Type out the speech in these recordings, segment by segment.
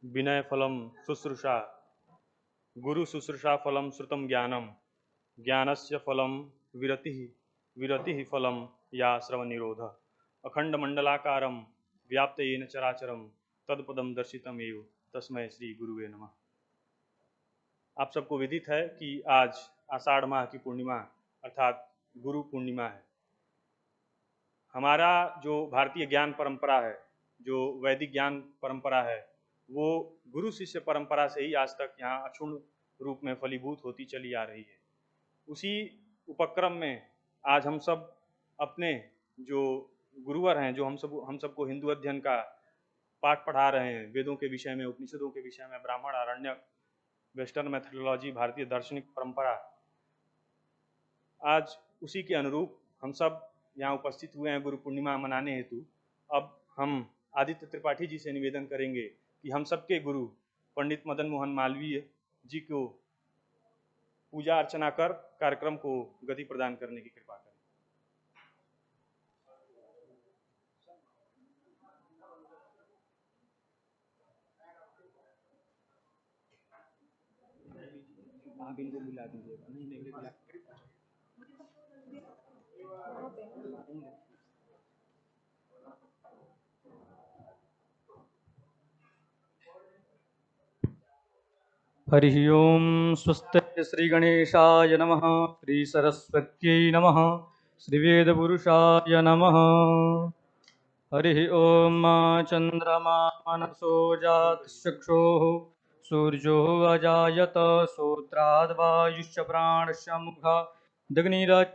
विनय फलम शुश्रूषा गुरु शुश्रूषा फलम श्रुतम ज्ञानम ज्ञानस्य फलम विरति विरति फलम या श्रवण निरोध अखंड मंडलाकारम व्याप्त येन चराचरम तत्पदम दर्शितम एव तस्मै श्री गुरुवे नमः। आप सबको विदित है कि आज आषाढ़ माह की पूर्णिमा अर्थात गुरु पूर्णिमा है। हमारा जो भारतीय ज्ञान परंपरा है, जो वैदिक ज्ञान परंपरा है, वो गुरु शिष्य परंपरा से ही आज तक यहाँ अक्षुण्ण रूप में फलीभूत होती चली आ रही है। उसी उपक्रम में आज हम सब अपने जो गुरुवर हैं, जो हम सबको हिंदू अध्ययन का पाठ पढ़ा रहे हैं, वेदों के विषय में, उपनिषदों के विषय में, ब्राह्मण, आरण्यक, वेस्टर्न मैथोडोलॉजी, भारतीय दार्शनिक परंपरा, आज उसी के अनुरूप हम सब यहाँ उपस्थित हुए हैं गुरु पूर्णिमा मनाने हेतु। अब हम आदित्य त्रिपाठी जी से निवेदन करेंगे कि हम सबके गुरु पंडित मदन मोहन मालवीय जी को पूजा अर्चना कर कार्यक्रम को गति प्रदान करने की कृपा करें। बुला दीजिएगा। हरिः ओं स्वस्ति श्रीगणेशाय नमः, श्रीसरस्वत्यै नमः, श्रीवेदपुरुषाय नमः। हरिः ओं चन्द्रमा मनसो जातचक्षुः सूर्यो अजायत श्रोत्राद्वायुश्च प्राणश्च मुखादग्निरस्तः।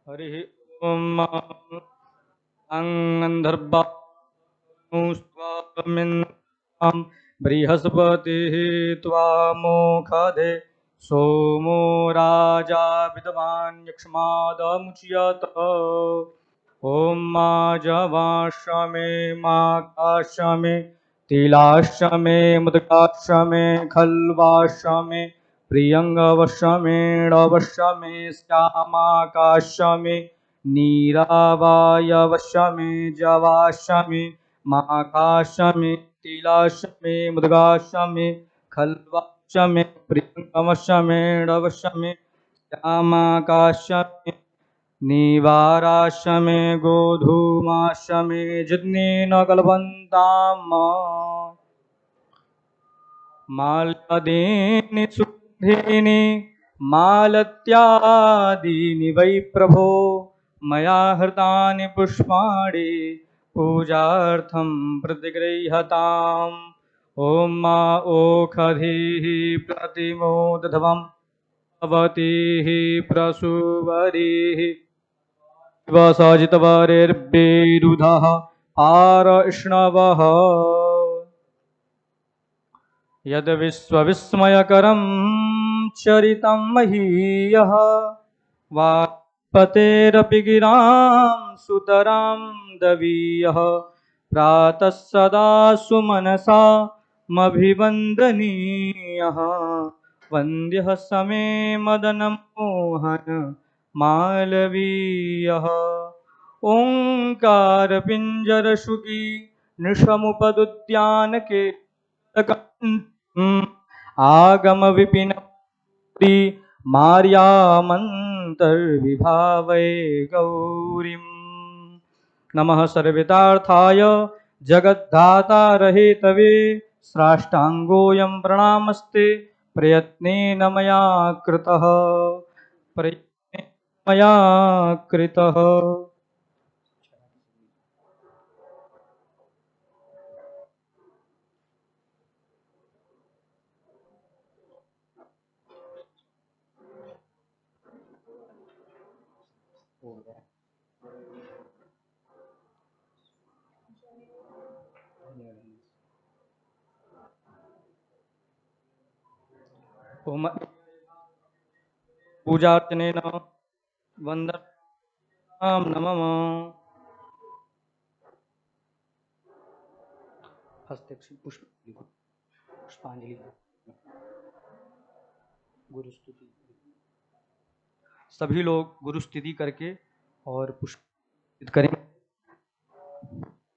हरिः ओं अंगन्धर्वां बृहस्पतिः त्वामोखधे सोमो राजा विद्वान् यक्ष्मादमुच्यत। ॐ माजवाश्रमे माकाश्रमे तिलाश्रमे मुदकाश्रमे खल्वाश्रमे प्रियङ्गवश्रमेणवश्रमे श्यामाकाश्रमे नीरावायवश्रमे जवाश्रमे माकाश्रमे तिलाश्रमे मुदगाश्रमे खल्वाश्रमे प्रियङ्गवश्रमेणवश्रमे श्यामाकाश्रमे निवाराश्रमे गोधूमाश्रमे जिग्नेन कल्पन्ताम् माल्यादीनि शुद्धीनि मालत्यादीनि वै प्रभो मया हृतानि पुष्पाणि पूजार्थं प्रतिगृह्यताम्। ॐ मा ओखधीः प्रतिमोदध्वं भवतीः प्रसूवरीः सजितवरेर्विरुधः आरष्णवः यद् विश्वविस्मयकरं चरितं महीयः वापतेरपि गिरां सुतरां दवीयः प्रातः सदा सुमनसा मभिवन्दनीयः वन्द्यः समे मदनमोहन मालवीयः। ओङ्कारपिञ्जरशुकी नृषमुपदुद्यानके आगम विपिन मार्यामन्तर्विभावै गौरीम्। नमः सर्ववेदार्थाय जगद्धातारहेतवे साष्टाङ्गोऽयं प्रणामस्ते प्रयत्नेन मया कृतः पूजार्चनेन वन्दनां नमः। हस्ते पुष्पांजलि। गुरु स्तुति। सभी लोग गुरु स्तुति करके और पुष्पित करें।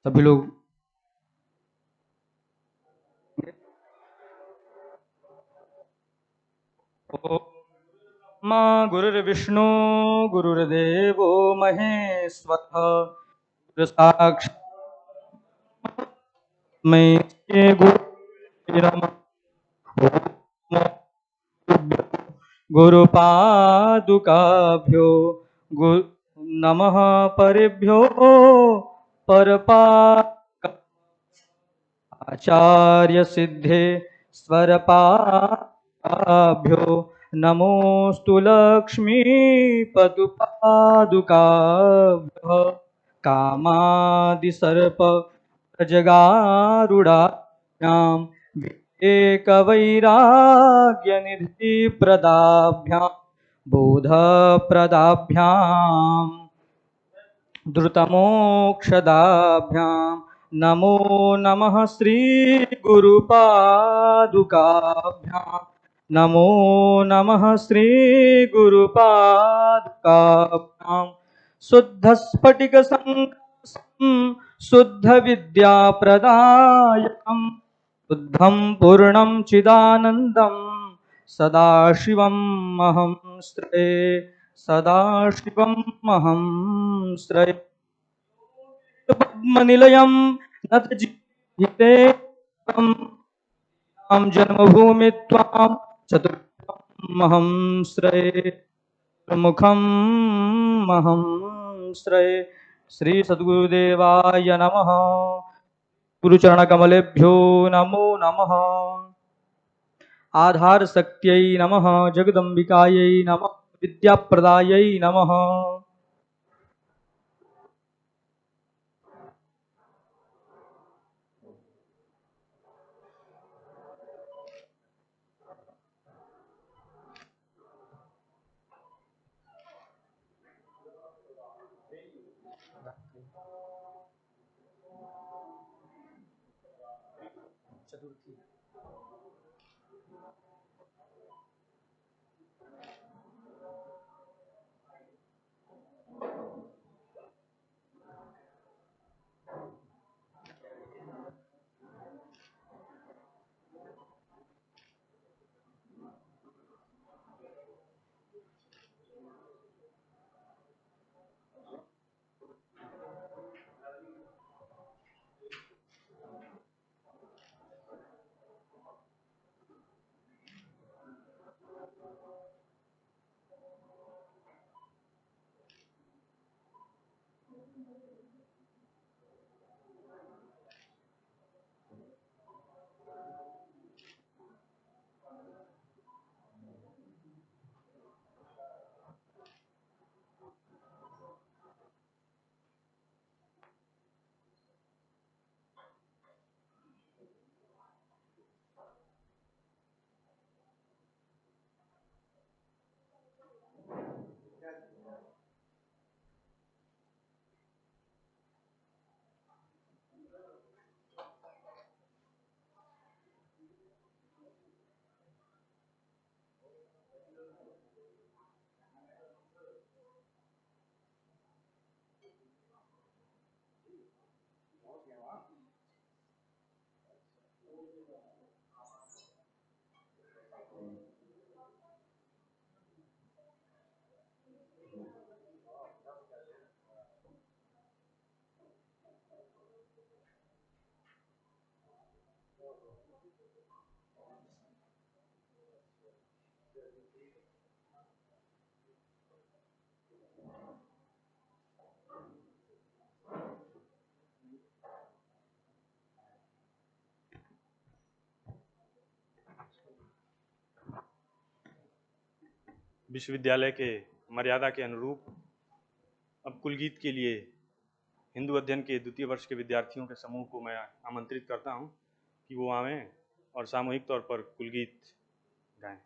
सभी लोग मा गुरुर्विष्णु गुरुर्देवो महेश्वरः गुरु साक्षात् मैं गुरु नमः। गुरुपादुकाभ्यो गुरु नमः परेभ्यो परपा आचार्य सिद्धे स्वरपाभ्यो नमोस्तु लक्ष्मीपदुपादुकाभ्यः कामादिसर्प प्रजगारूढाभ्यां विवेकवैराग्यनिधिप्रदाभ्यां बोधप्रदाभ्यां द्रुतमोक्षदाभ्यां नमो नमः श्रीगुरुपादुकाभ्यां नमो नमः श्रीगुरुपादुकाभ्यां शुद्धस्फटिकसङ्काशं शुद्धविद्याप्रदायकं शुद्धं पूर्णं चिदानन्दं सदाशिवम् अहं श्रये सदाशिवम् अहं श्रये पद्मनिलयं नतजीविते जन्मभूमि त्वां चतुर्थमहं श्रये मुखम् अहं श्रये। श्री सद्गुरुदेवाय नमः। गुरुचरणकमलेभ्यो नमो नमः। आधार शक्त्यै नमः। जगदम्बिकायै नमः। विद्याप्रदायै नमः। चतुर्थी विश्वविद्यालय के मर्यादा के अनुरूप अब कुलगीत के लिए हिंदू अध्ययन के द्वितीय वर्ष के विद्यार्थियों के समूह को मैं आमंत्रित करता हूं कि वो आवें और सामूहिक तौर पर कुलगीत गाएं।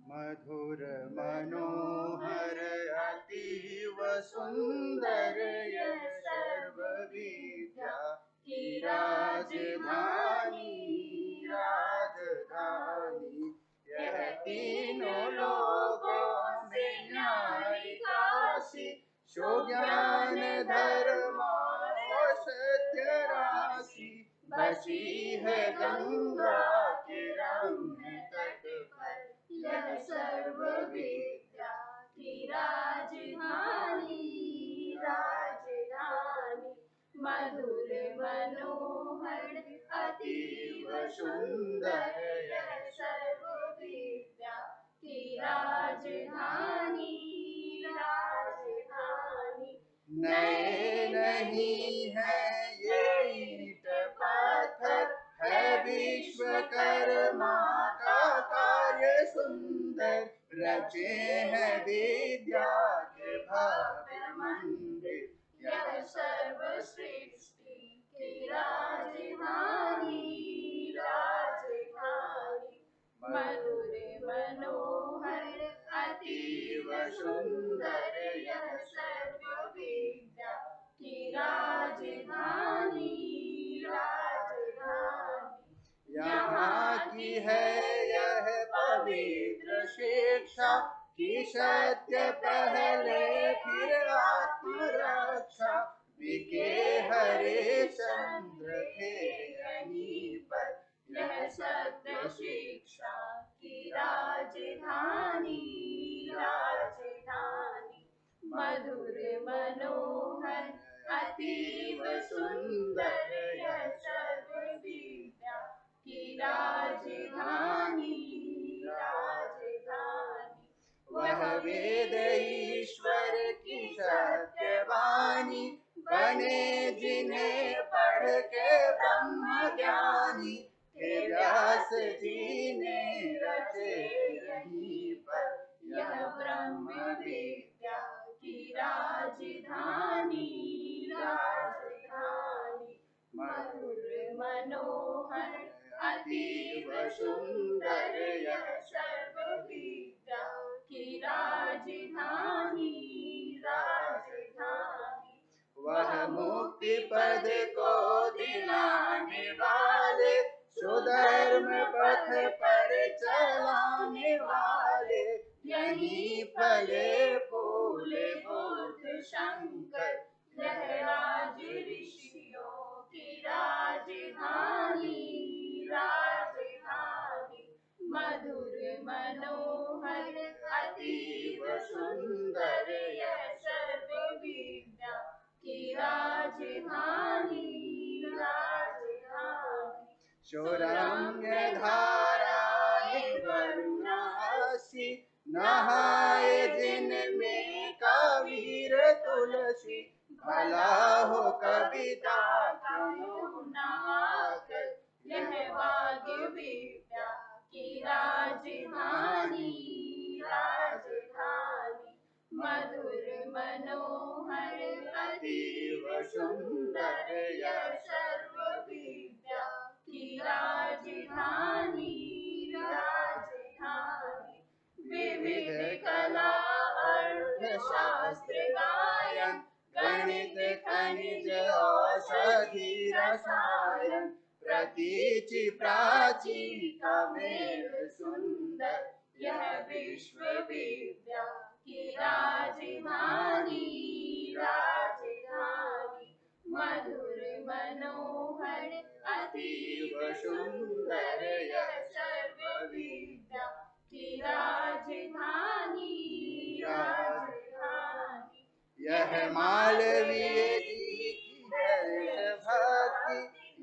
मधुर मनोहर अतीव सुंदर यह सर्व विद्या की राजधानी राजधानी। यह तीनों लोकों में न्याय काशी, शो ज्ञान धर्म और सत्य राशि। बसी है गंगा के रम्य तट पर यह सर्व विद्या की राजधानी राजधानी। मधुर मनोहर अतीव सुंदर यह सर्व विद्या की राजधानी राजधानी। नए नहीं है ये ईंट पत्थर, है विश्वकर्मा का कार्य सुंदर। रचे हैं विद्या के भव्य मंदिर यह सर्व सृष्टि की राजधानी राजधानी। मधुर मनोहर अतीव सुंदर यह सर्व विद्या की राजधानी राजधानी। यहाँ की है यह पवित्र शिक्षा कि सत्य पहले फिर आत्मरक्षा। बिके हरिश्चंद्र थे यहीं पर यह सत्य शिक्षा की राजधानी राजधानी। मधुर मनोहर अतीव सुंदर यह सर्व विद्या की राजधानी राजधानी। वह वेद ईश्वर की सत्यवाणी, बने जिन्हें पढ़ के ब्रह्म ज्ञानी। हे व्यास जी ने रचे यहीं पर यह ब्रह्म विद्या की राजधानी राजधानी। मधुर मनोहर अतीव सुंदर यह सर्व विद्या की राजधानी राजधानी। वह मुक्ति पद को दिलाने वाले, सुधर्म पथ पर चलाने वाले। यहीं फले फूले बुद्ध शंकर यह राज ऋषियों की राजधानी राजधानी। मधुर मनोहर अतीव सुंदर यह सर्व विद्या की राजधानी राजधानी। शोरम्य धाराएं वरुणासी, नहाए जिनमें कबीर तुलसी। भला हो कविता क्यों नहाकर यह भाग्य विद्या की राजधानी राजधानी। मधुर मनोहर अतीव सुंदर यह सर्व विद्या की राजधानी राजधानी। विविध कला अर्थशास्त्र गायन, गणित खनिज औषधि रसायन। प्रतीचि प्राची का मेल सुंदर यह विश्व विद्या की राजधानी राजधानी। मधुर मनोहर अतीव सुंदर यह सर्व विद्या की राजधानी राजधानी। यह मालवीय जी की है भक्ति,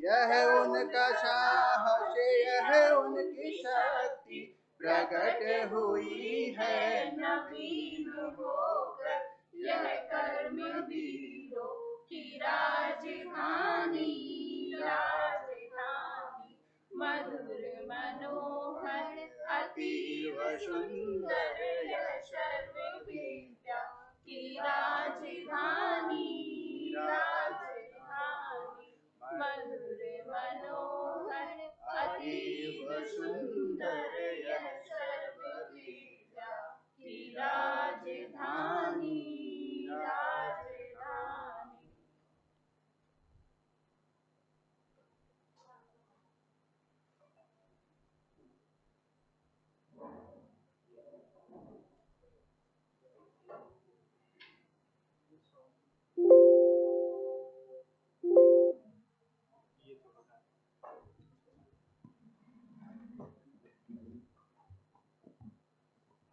यह उनका साहस यह उनकी शक्ति। प्रकट हुई है नवीन होकर यह कर्म वीरों की राजधानी राजधानी। मधुर मनोहर अतीव सुंदर यह सर्व विद्या की राजधानी राजधानी। मधुर मनोहर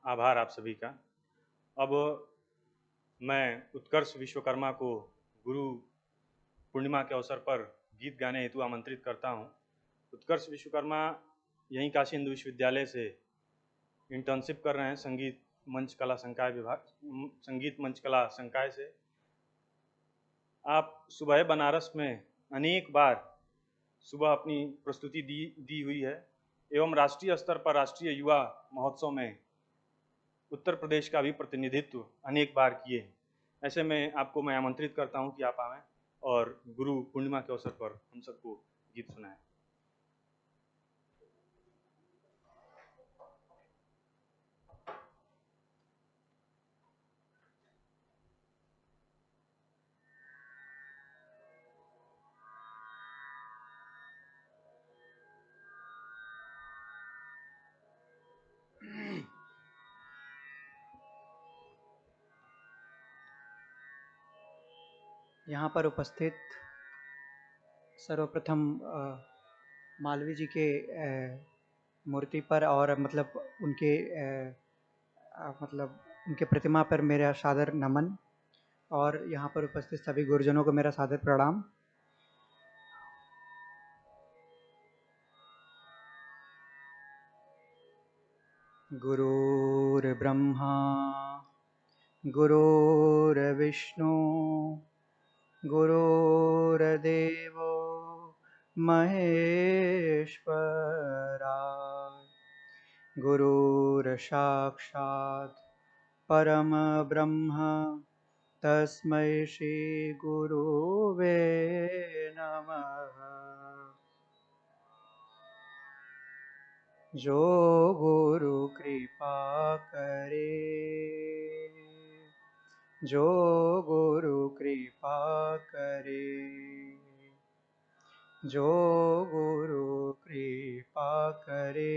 आभार आप सभी का। अब मैं उत्कर्ष विश्वकर्मा को गुरु पूर्णिमा के अवसर पर गीत गाने हेतु आमंत्रित करता हूँ। उत्कर्ष विश्वकर्मा यहीं काशी हिंदू विश्वविद्यालय से इंटर्नशिप कर रहे हैं संगीत मंच कला संकाय विभाग, संगीत मंच कला संकाय से। आप सुबह बनारस में अनेक बार सुबह अपनी प्रस्तुति दी हुई है एवं राष्ट्रीय स्तर पर राष्ट्रीय युवा महोत्सव में उत्तर प्रदेश का भी प्रतिनिधित्व अनेक बार किए। ऐसे में आपको मैं आमंत्रित करता हूं कि आप आएं और गुरु पूर्णिमा के अवसर पर हम सबको गीत सुनाएं। यहाँ पर उपस्थित सर्वप्रथम मालवीय जी के मूर्ति पर और मतलब उनके उनके प्रतिमा पर मेरा सादर नमन और यहाँ पर उपस्थित सभी गुरुजनों को मेरा सादर प्रणाम। गुरुर्ब्रह्मा गुरुर्विष्णु गुरुर्देवो महेश्वरा गुरुर्साक्षात् परम ब्रह्म तस्मै श्री गुरुवे नमः। जो गुरु कृपा करे, जो गुरु कृपा करे, जो गुरु कृपा करे,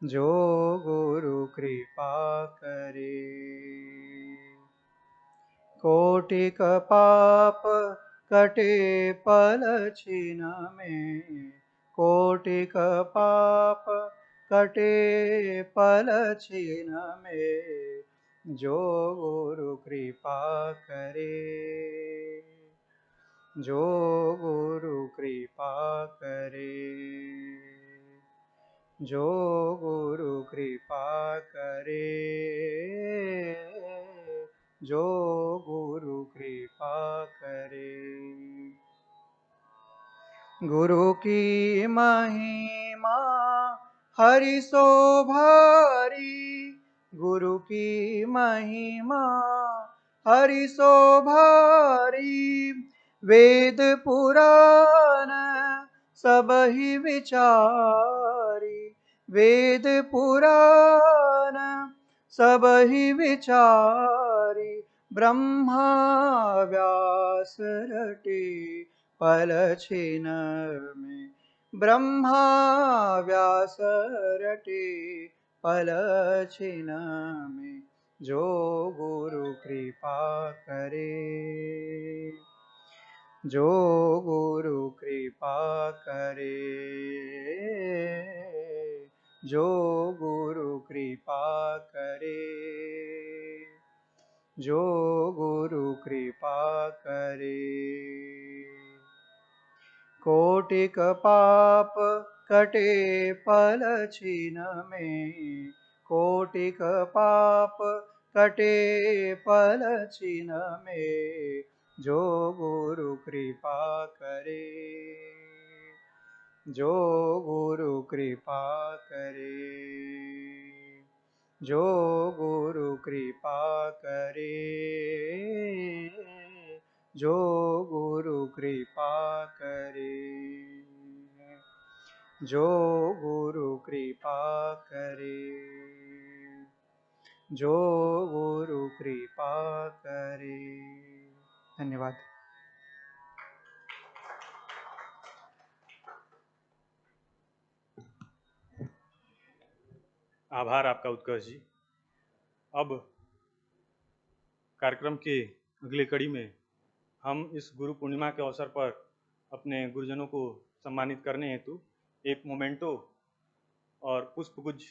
जो गुरु कृपा करे। कोटि पाप कटे पल छिन में, कोटि पाप कटे पल छिन में, जो गुरु कृपा करे, जो गुरु कृपा करे, जो गुरु कृपा करे, जो गुरु कृपा करे। गुरु की महिमा हरि सो भारी, गुरु की महिमा हरि सो भारी, वेद पुराण सब ही विचारी, वेद पुराण सब ही विचारी, ब्रह्मा व्यास रटे पल छिन में, ब्रह्मा व्यास रटे पल छिन में, जो गुरु कृपा करे, जो गुरु कृपा करे, जो गुरु कृपा करे, जो गुरु कृपा करे। कोटि पाप कटे पल छिन में, कोटि पाप कटे पल छिन में, जो गुरु कृपा करे, जो गुरु कृपा करे, जो गुरु कृपा करे, जो गुरु कृपा करे, जो गुरु कृपा करे, जो गुरु कृपा करे। धन्यवाद। आभार आपका उत्कर्ष जी। अब कार्यक्रम के अगले कड़ी में हम इस गुरु पूर्णिमा के अवसर पर अपने गुरुजनों को सम्मानित करने हेतु एक मोमेंटो और पुष्पगुच्छ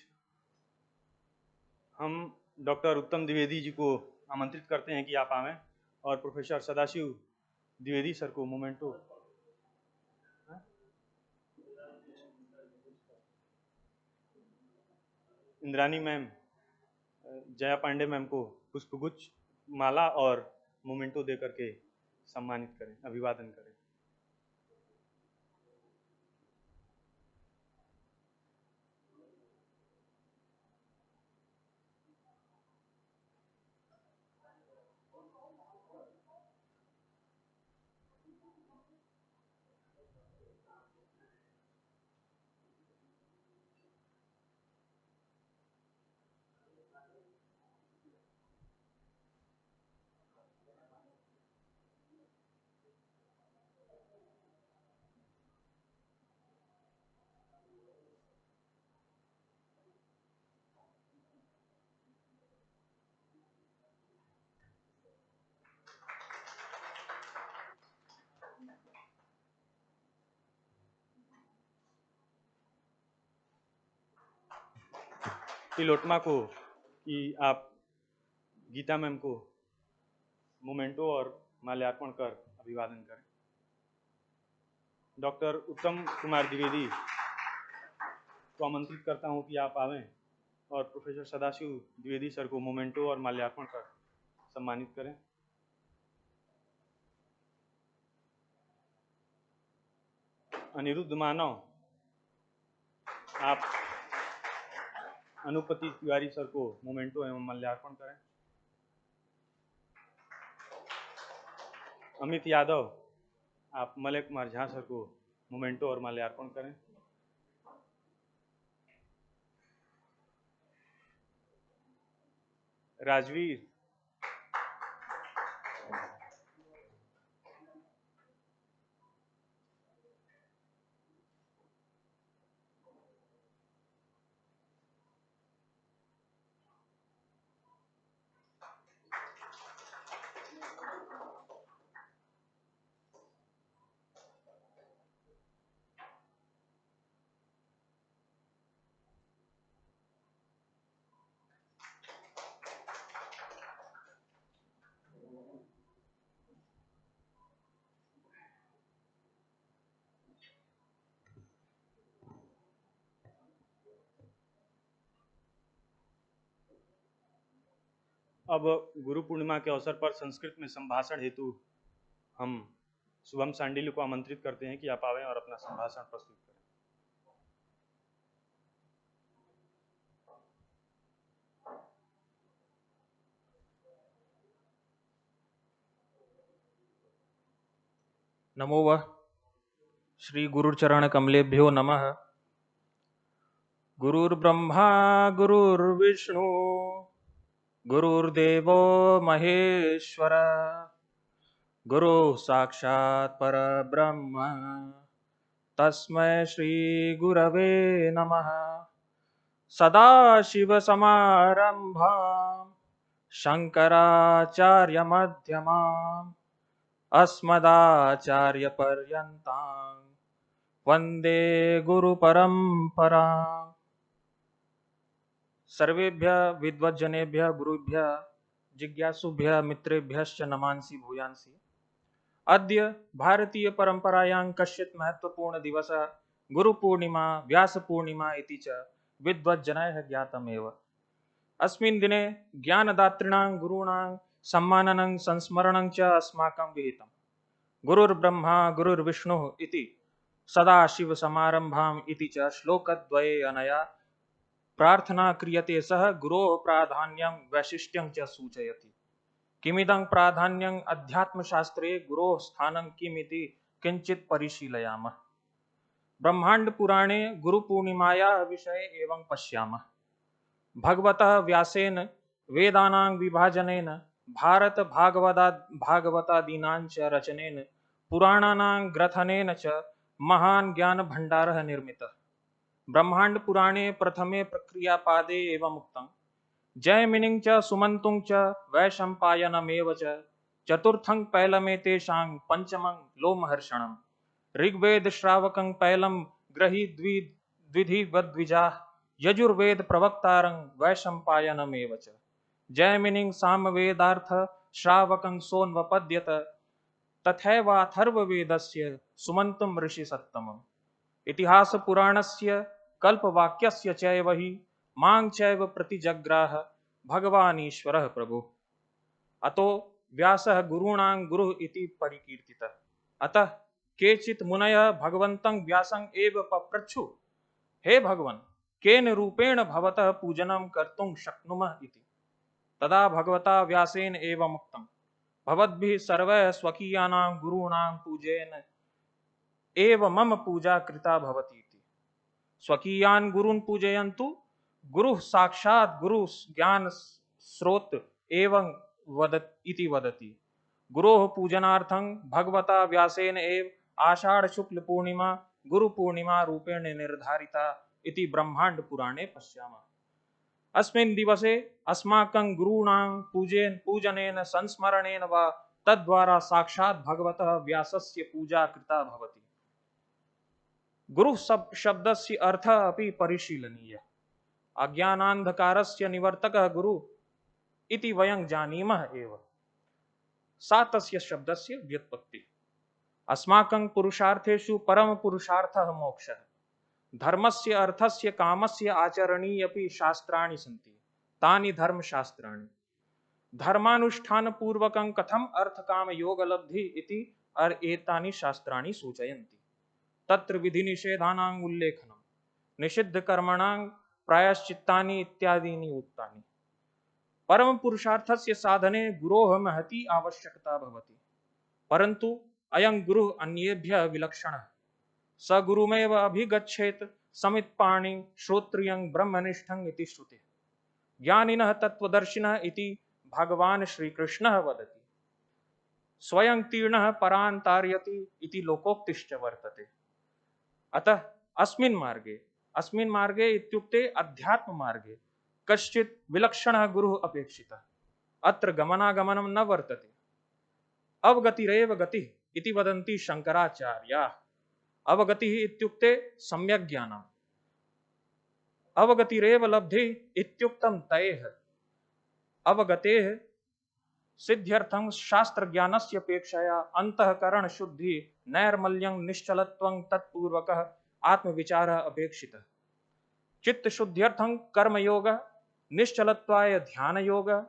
हम डॉक्टर उत्तम द्विवेदी जी को आमंत्रित करते हैं कि आप आवें और प्रोफेसर सदाशिव द्विवेदी सर को memento, Indrani ma'am, Jaya Pandey ma'am को पुष्पगुच्छ, माला और मोमेंटो दे करके सम्मानित करें, अभिवादन करें। तिलोत्मा को कि आप गीता मैम को मोमेंटो और माल्यार्पण कर अभिवादन करें। डॉक्टर उत्तम कुमार द्विवेदी को आमंत्रित करता हूं कि आप आवें और प्रोफेसर सदाशिव द्विवेदी सर को मोमेंटो और माल्यार्पण कर सम्मानित करें। अनिरुद्ध मानव, आप अनुपति तिवारी सर को मोमेंटो एवं माल्यार्पण करें। अमित यादव, आप मलय कुमार झा सर को मोमेंटो और माल्यार्पण करें। राजवीर, अब गुरु पूर्णिमा के अवसर पर संस्कृत में संभाषण हेतु हम शुभम सांडिल्य को आमंत्रित करते हैं कि आप आवें और अपना संभाषण प्रस्तुत करें। नमो वः श्री गुरुचरण कमलेभ्यो नमः। गुरुर्ब्रह्मा गुरुर्विष्णु गुरुर्देवो महेश्वर गुरु साक्षात् परब्रह्म तस्मै श्री गुरवे नमः। सदाशिवसमारम्भां शङ्कराचार्यमध्यमाम् अस्मदाचार्यपर्यन्तां वन्दे गुरुपरम्पराम्। सर्वेभ्यः विद्वज्जनेभ्यः गुरुभ्यः जिज्ञासुभ्यः मित्रेभ्यश्च नमांसि भूयांसि। अद्य भारतीय परंपरायां कश्चित् महत्वपूर्ण दिवसः गुरुपूर्णिमा व्यासपूर्णिमा इति च विद्वज्जनैः ज्ञातमेव। अस्मिन् दिने ज्ञानदातॄणां गुरूणां सम्माननं संस्मरणं च अस्माकं विहितम्। गुरुर्ब्रह्मा गुरुर्विष्णुः इति सदाशिवसमारम्भाम् इति च श्लोकद्वये अनया प्रार्थना क्रियते। सह गुरोः प्राधान्यं वैशिष्ट्यं च सूचयति। किमिदं प्राधान्यं अध्यात्मशास्त्रे गुरोः स्थानं किमिति किञ्चित् परिशीलयामः। ब्रह्मांड पुराणे गुरुपूर्णिमायाः विषये एवं पश्यामः। भगवतः व्यासेन वेदानां विभाजनेन भारत भागवतादीनां च रचनेन पुराणानां ग्रथनेन च महान् ज्ञानभण्डारः निर्मितः। ब्रह्मांड पुराणे प्रथमे प्रक्रियापादे एवं उक्तं जयमिनिं च सुमन्तुं च वैशम्पायनमेव च चतुर्थं पैलमेतेषां पंचमं लोमहर्षणम् ऋग्वेद श्रावकं पैलं ग्रही द्विधिवद्विजाः यजुर्वेद प्रवक्तारं वैशंपायनमेव च जैमिनिं सामवेदार्थ श्रावकं सोन्वपद्यत तथैवाथर्ववेदस्य सुमन्तुं ऋषि सत्तमम् इतिहास पुराणस्य कल्पवाक्यस्य चैव हि मां चैव प्रतिजग्राह भगवानीश्वरः प्रभुः अतो व्यासः गुरूणां गुरुः इति परिकीर्तितः। अतः केचित् मुनयः भगवन्तं व्यासं एव पप्रच्छु, हे भगवन्, केन रूपेण भवतः पूजनं कर्तुं शक्नुमः इति। तदा भगवता व्यासेन एवम् उक्तम्, भवद्भिः सर्वैः स्वकीयानां गुरूणां पूजयेन एव मम पूजा कृता भवति इति। स्वकीयान् गुरून् पूजयन्तु, गुरुः साक्षात् गुरु ज्ञान स्रोत एवं इति वदति। गुरोः पूजनार्थं भगवता व्यासेन एव आषाढ़ शुक्ल पूर्णिमा गुरु पूर्णिमा रूपेण निर्धारिता इति ब्रह्मांड पुराणे पश्यामः। अस्मिन् दिवसे अस्माकं गुरूणां पूजनेन संस्मरणेन वा तद्वारा साक्षात् भगवतः व्यासस्य पूजा कृता भवति। गुरु शब्दस्य अर्थः अपि परिशीलनीयः। अज्ञानान्धकारस्य निवर्तकः गुरु इति वयं जानीमः एव। सा तस्य शब्दस्य व्युत्पत्तिः। अस्माकं पुरुषार्थेषु परम पुरुषार्थः मोक्षः। धर्मस्य अर्थस्य कामस्य आचरणीय अपि शास्त्राणि सन्ति, तानि धर्मशास्त्राणि। धर्मानुष्ठानपूर्वकं कथम अर्थकामयोगलब्धि इति एतानि शास्त्राणि सूचयन्ति। तत्र विधिनिषेधानां उल्लेखनं, निषिद्धकर्मणां प्रायश्चित्तानि इत्यादीनि उक्तानि। परम पुरुषार्थस्य साधने गुरोः महती आवश्यकता भवति, परन्तु अयं गुरुः अन्येभ्यः विलक्षणः। स गुरुमेव अभिगच्छेत् समित्पाणिं श्रोत्रियं ब्रह्मनिष्ठं इति श्रुतिः। ज्ञानिनः तत्त्वदर्शिनः इति भगवान् श्रीकृष्णः वदति। स्वयं तीर्णः परान् तारयति इति लोकोक्तिश्च वर्तते। अतः अस्मिन् मार्गे इत्युक्ते अध्यात्म मार्गे कश्चित् विलक्षणः गुरुः अपेक्षितः। अत्र गमनागमनं न वर्तते। अवगतिरेव गतिः इति वदन्ति शङ्कराचार्याः। अवगतिः इत्युक्ते सम्यक् ज्ञानम्। अवगतिरेव लब्धिः इत्युक्तं तैः। अवगतेः सिद्ध्यर्थं शास्त्रज्ञानस्य अपेक्षया अन्तःकरणशुद्धिः नैर्मल्यं निश्चलत्वं तत्पूर्वकः आत्मविचारः अपेक्षितः। चित्तशुद्ध्यर्थं कर्मयोगः, निश्चलत्वाय ध्यानयोगः,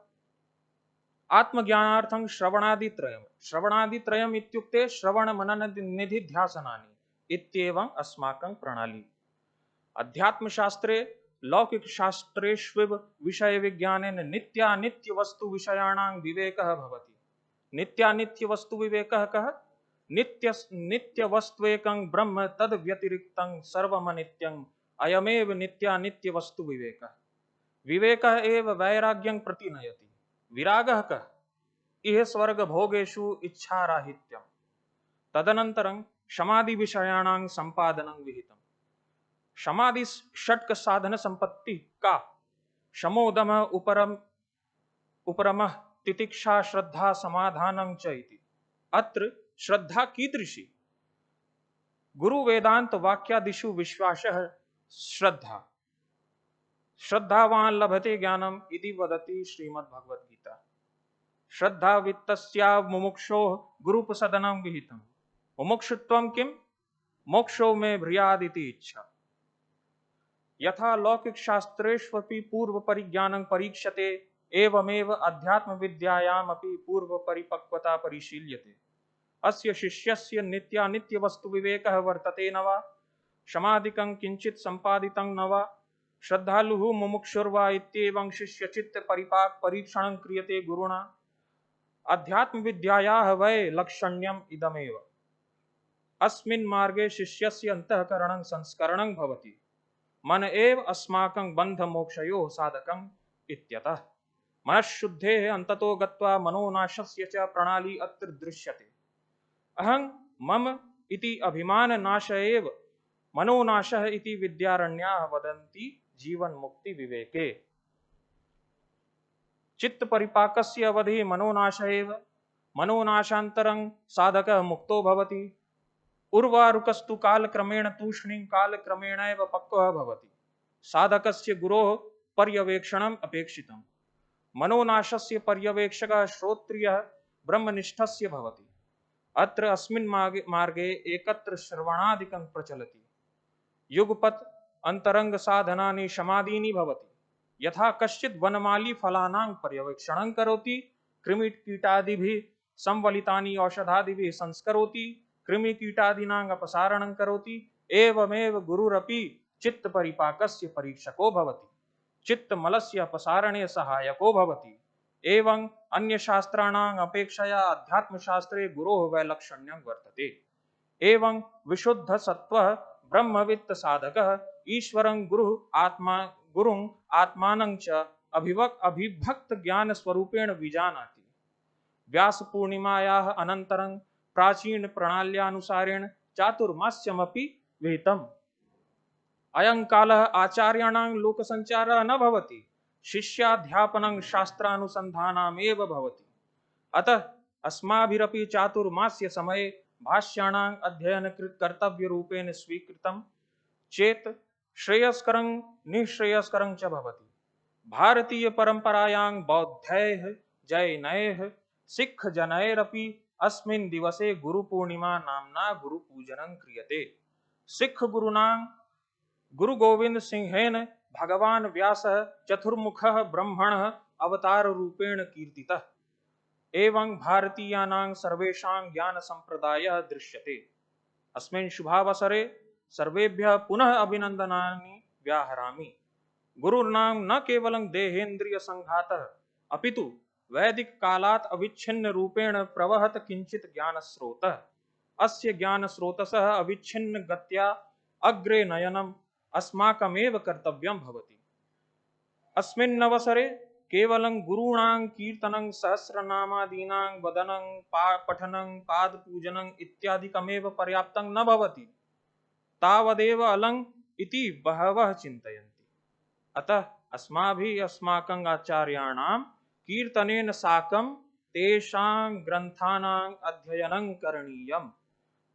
आत्मज्ञानार्थं श्रवणादित्रयम्। श्रवणादित्रयम् इत्युक्ते श्रवण मनन निधिध्यासनानि इत्येवम् अस्माकं प्रणाली। अध्यात्मशास्त्रे लौकिकशास्त्रेष्विव विषयविज्ञानेन नित्यानित्यवस्तुविषयाणां विवेकः भवति। नित्यानित्यवस्तुविवेकः कः? नित्यवस्त्वेकं ब्रह्म तद्व्यतिरिक्तं सर्वमनित्यम् अयमेव नित्यानित्यवस्तुविवेकः। विवेकः एव वैराग्यं प्रति नयति। विरागः कः? इह स्वर्गभोगेषु इच्छाराहित्यम्। तदनन्तरं समाधिविषयाणां सम्पादनं विहितम्। समाधि षट्क साधन संपत्ति का? शमोदमः उपरमः तितिक्षा श्रद्धा समाधानं च इति। अत्र श्रद्धा कीदृशी? गुरु वेदांत वाक्यादिषु विश्वासः श्रद्धा। श्रद्धावान् लभते ज्ञानम् इति वदति श्रीमद्भगवद्गीता। श्रद्धा वित्तस्या मुमुक्षोः गुरुपसदनं विहितम्। मुमुक्षुत्वं किं? मोक्षो मे भ्रियादिति इच्छा। यथा लौकिक शास्त्रेष्वपि पूर्व परिज्ञानं परीक्षते एवमेव अध्यात्म विद्यायामपि पूर्व परिपक्वता परिशील्यते। अस्य शिष्यस्य नित्यानित्य वस्तु विवेकः वर्तते न वा? समाधिकं किंचित् संपादितं न वा? श्रद्धालुः मुमुक्षुर्वा इत्येवं शिष्यचित्त परिपाक परीक्षणं क्रियते गुरुणा। अध्यात्म विद्यायाः वै लक्षण्यम् इदमेव। अस्मिन् मार्गे शिष्यस्य अन्तःकरणं संस्करणं भवति। मन एव अस्माकं बन्धमोक्षयोः साधकम् इत्यतः मनःशुद्धेः अन्ततो गत्वा मनोनाशस्य च प्रणाली अत्र दृश्यते। अहं मम इति अभिमाननाश एव मनोनाशः इति विद्यारण्याः वदन्ति जीवन्मुक्ति विवेके। चित्तपरिपाकस्य अवधिः मनोनाश एव। मनोनाशान्तरं साधकः मुक्तो भवति। उर्वारुकस्तु कालक्रमेण तूष्णीं कालक्रमेणैव पक्वः भवति। साधकस्य गुरोः पर्यवेक्षणम् अपेक्षितम्। मनोनाशस्य पर्यवेक्षकः श्रोत्रियः ब्रह्मनिष्ठस्य भवति। अत्र अस्मिन् मार्गे एकत्र श्रवणादिकं प्रचलति। युगपत् अंतरंग साधनानि समाधीनि भवति। यथा कश्चित् वनमाली फलानां पर्यवेक्षणं करोति, कृमिकीटादिभिः संवलितानि औषधादिभिः संस्करोति, कृमिकीटादीनां अपसारणं करोति, एवमेव गुरुरपि चित्तपरिपाकस्य परीक्षको भवति, चित्तमलस्य अपसारणे सहायको भवति। एवं अन्यशास्त्राणाम् अपेक्षया अध्यात्मशास्त्रे गुरोः वैलक्षण्यं वर्तते। एवं विशुद्ध सत्वः ब्रह्मवित्त साधकः ईश्वरं गुरुं आत्मानं च अभिभक्त ज्ञान स्वरूपेण विजानाति। व्यास पूर्णिमायाः अनन्तरं प्राचीन प्रणाल्यानुसारेण चातुर्मास्यमपि विहितम्। अयं कालः आचार्याणां लोकसञ्चारः न भवति, शिष्याध्यापनं शास्त्रानुसन्धानमेव भवति। अतः अस्माभिरपि चातुर्मास्य समये भाष्याणां अध्ययन कर्तव्यरूपेण स्वीकृतं चेत् श्रेयस्करं निःश्रेयस्करं च भवति। भारतीय परंपरायां बौद्धैः, जैनैः, सिख जनैरपि अस्मिन् दिवसे गुरुपूर्णिमा नाम्ना गुरुपूजनं क्रियते। सिख गुरुणां गुरु गोविंद सिंहेन भगवान व्यासः चतुर्मुखः ब्रह्मणः अवतार रूपेण कीर्तितः। एवं भारतीयानां सर्वेषां ज्ञान संप्रदायः दृश्यते। अस्मिन् शुभावसरे सर्वेभ्यः पुनः अभिनन्दनानि व्याहरामि। गुरुर्नाम न केवलं देहेन्द्रिय संघातः अपितु वैदिक कालात् अविच्छिन्न रूपेण प्रवहत किंचित ज्ञानस्रोतः। अस्य ज्ञानस्रोतसः अविच्छिन्न गत्या अग्रे नयनम् अस्माकमेव कर्तव्यं भवति। अस्मिन् अवसरे केवलं गुरूणां कीर्तनं सहस्रनामादीनां वदनं पठनं पादपूजनं इत्यादिकमेव पर्याप्तं न भवति। तावदेव अलम् इति बहवः चिन्तयन्ति। अतः अस्माभिः अस्माकं आचार्याणां कीर्तनेन साकं तेषां ग्रन्थानां अध्ययनं करणीयम्।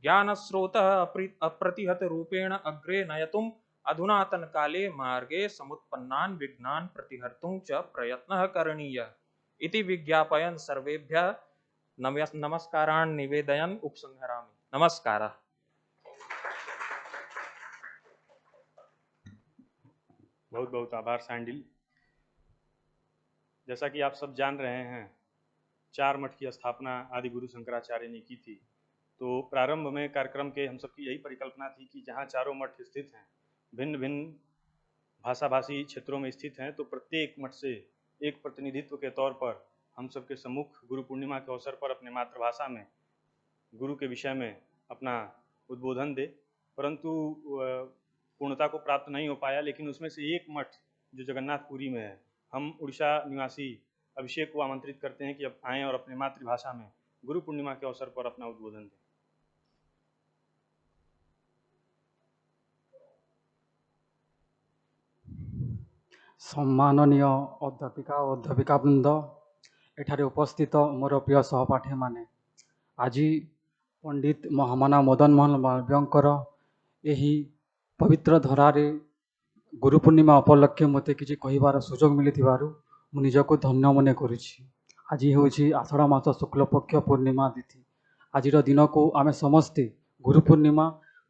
ज्ञानस्रोतः अप्रतिहत रूपेण अग्रे नयतुम् अधुनातन काले मार्गे समुत्पन्नान् विघ्नान् प्रतिहर्तुं च प्रयत्नः करणीयः इति विज्ञापयन् सर्वेभ्यः नमस्कारान् निवेदयन् उपसंहरामि। नमस्कारः। बहुत बहुत आभार सैंडिल। जैसा कि आप सब जान रहे हैं, 4 मठ की स्थापना आदि गुरु शंकराचार्य ने की थी। तो प्रारंभ में कार्यक्रम के हम सबकी यही परिकल्पना थी कि जहाँ चारों मठ स्थित हैं, भिन्न भिन्न भाषाभाषी क्षेत्रों में स्थित हैं, तो प्रत्येक मठ से एक प्रतिनिधित्व के तौर पर हम सबके सम्मुख गुरु पूर्णिमा के अवसर पर अपने मातृभाषा में गुरु के विषय में अपना उद्बोधन दे। परंतु पूर्णता को प्राप्त नहीं हो पाया। लेकिन उसमें से एक मठ जो जगन्नाथपुरी में है, हम उड़ीसा निवासी अभिषेक को आमंत्रित करते हैं कि अब आएँ और अपने मातृभाषा में गुरु पूर्णिमा के अवसर पर अपना उद्बोधन दें। सम्माननीय अध्यापिका और अध्यापिकावृंद, एठारे उपस्थित मोर प्रिय सहपाठी माने, आज पंडित महामना मदन मोहन मालवीयंकर एही पवित्र धरारे गुरु पूर्णिमा उपलक्षे मते किछि कहिबार सुजोग मिलिथिबारु मु निजको धन्य मने करुछि। आज होछि आषाढ़ मास शुक्ल पक्ष पूर्णिमा तिथि। आजिर दिन को आमे समस्ते गुरु पूर्णिमा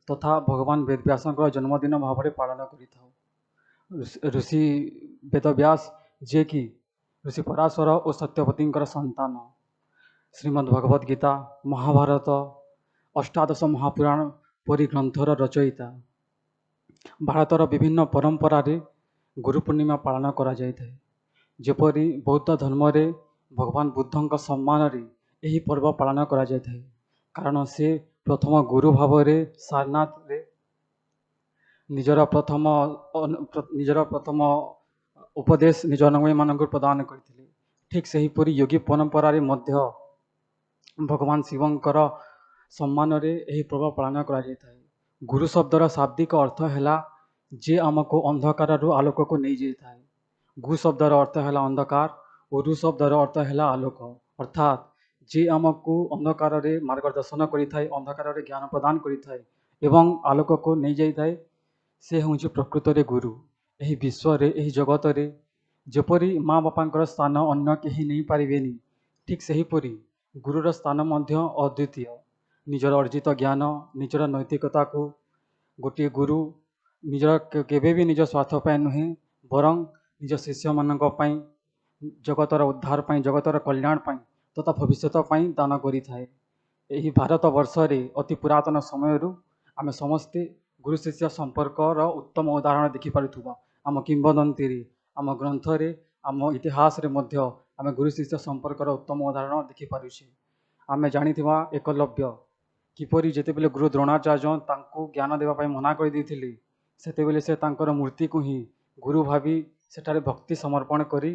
तथा भगवान वेदव्यासंकर जन्मदिन भाव में पालन करिथाउ। ऋषि वेदव्यास जे कि ऋषि पराशर और सत्यवतींकर संतान, श्रीमद् भगवद गीता, महाभारत, अष्टादश महापुराण परि ग्रंथर रचयिता। भारतर विभिन्न परंपरा रे गुरु पूर्णिमा पालन करा जाय थाए। जेपरि बौद्ध धर्म रे भगवान बुद्धंक सम्मान रे एही पर्व पालन करा जाय थाए, कारण से प्रथम गुरु भाव रे सारनाथ रे निजर प्रथम उपदेश निज अनुयायी मानक प्रदान करथिले। ठीक सही परि योगी परंपरा रे मध्य भगवान शिवंकर सम्मान रे एही पर्व पालन करा जाय थाए। गुरु शब्दर शाब्दिक अर्थ है जे आमको अंधकार रु आलोक को नहीं जाए। गु शब्दर अर्थ है अंधकार और रु शब्दर अर्थ है आलोक, अर्थात जे आमको अंधकार रे मार्गदर्शन करिथाए, अंधकार रे ज्ञान प्रदान करिथाए एवं आलोक को नहीं जाए, से हूँ प्रकृत रे गुरु। ଏହି ବିଶ୍ୱରେ ଏହି ଜଗତରେ ଯେପରି ମା ବାପାଙ୍କର ସ୍ଥାନ ଅନ୍ୟ କେହି ନେଇପାରିବେନି, ଠିକ୍ ସେହିପରି ଗୁରୁର ସ୍ଥାନ ମଧ୍ୟ ଅଦ୍ୱିତୀୟ। ନିଜର ଅର୍ଜିତ ଜ୍ଞାନ, ନିଜର ନୈତିକତାକୁ ଗୋଟିଏ ଗୁରୁ ନିଜର କେବେ ବି ନିଜ ସ୍ୱାର୍ଥ ପାଇଁ ନୁହେଁ, ବରଂ ନିଜ ଶିଷ୍ୟମାନଙ୍କ ପାଇଁ, ଜଗତର ଉଦ୍ଧାର ପାଇଁ, ଜଗତର କଲ୍ୟାଣ ପାଇଁ ତଥା ଭବିଷ୍ୟତ ପାଇଁ ଦାନ କରିଥାଏ। ଏହି ଭାରତ ବର୍ଷରେ ଅତି ପୁରାତନ ସମୟରୁ ଆମେ ସମସ୍ତେ ଗୁରୁ ଶିଷ୍ୟ ସମ୍ପର୍କର ଉତ୍ତମ ଉଦାହରଣ ଦେଖିପାରୁଥିବା। ଆମ କିମ୍ବଦନ୍ତୀରେ, ଆମ ଗ୍ରନ୍ଥରେ, ଆମ ଇତିହାସରେ ମଧ୍ୟ ଆମେ ଗୁରୁ ଶିଷ୍ୟ ସମ୍ପର୍କର ଉତ୍ତମ ଉଦାହରଣ ଦେଖିପାରୁଛେ। ଆମେ ଜାଣିଥିବା ଏକଲବ୍ୟ କିପରି ଯେତେବେଳେ ଗୁରୁ ଦ୍ରୋଣାଚାର୍ଯ୍ୟ ତାଙ୍କୁ ଜ୍ଞାନ ଦେବା ପାଇଁ ମନା କରିଦେଇଥିଲେ, ସେତେବେଳେ ସେ ତାଙ୍କର ମୂର୍ତ୍ତିକୁ ହିଁ ଗୁରୁ ଭାବି ସେଠାରେ ଭକ୍ତି ସମର୍ପଣ କରି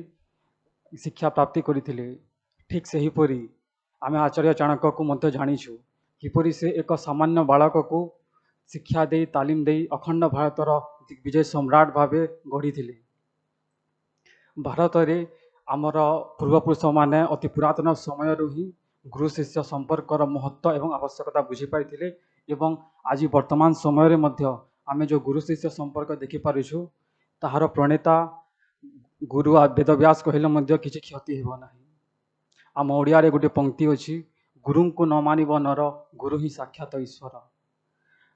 ଶିକ୍ଷା ପ୍ରାପ୍ତି କରିଥିଲେ। ଠିକ୍ ସେହିପରି ଆମେ ଆଚାର୍ଯ୍ୟ ଚାଣକ୍ୟକୁ ମଧ୍ୟ ଜାଣିଛୁ କିପରି ସେ ଏକ ସାମାନ୍ୟ ବାଳକକୁ ଶିକ୍ଷା ଦେଇ, ତାଲିମ ଦେଇ ଅଖଣ୍ଡ ଭାରତର ଦିଗ୍ବିଜୟ ସମ୍ରାଟ ଭାବେ ଗଢ଼ିଥିଲେ। ଭାରତରେ ଆମର ପୂର୍ବପୁରୁଷମାନେ ଅତି ପୁରାତନ ସମୟରୁ ହିଁ ଗୁରୁ ଶିଷ୍ୟ ସମ୍ପର୍କର ମହତ୍ତ୍ୱ ଏବଂ ଆବଶ୍ୟକତା ବୁଝିପାରିଥିଲେ ଏବଂ ଆଜି ବର୍ତ୍ତମାନ ସମୟରେ ମଧ୍ୟ ଆମେ ଯେଉଁ ଗୁରୁ ଶିଷ୍ୟ ସମ୍ପର୍କ ଦେଖିପାରୁଛୁ, ତାହାର ପ୍ରଣେତା ଗୁରୁ ବେଦବ୍ୟାସ କହିଲେ ମଧ୍ୟ କିଛି କ୍ଷତି ହେବ ନାହିଁ। ଆମ ଓଡ଼ିଆରେ ଗୋଟିଏ ପଂକ୍ତି ଅଛି, ଗୁରୁଙ୍କୁ ନ ମାନିବ ନର, ଗୁରୁ ହିଁ ସାକ୍ଷାତ ଈଶ୍ୱର।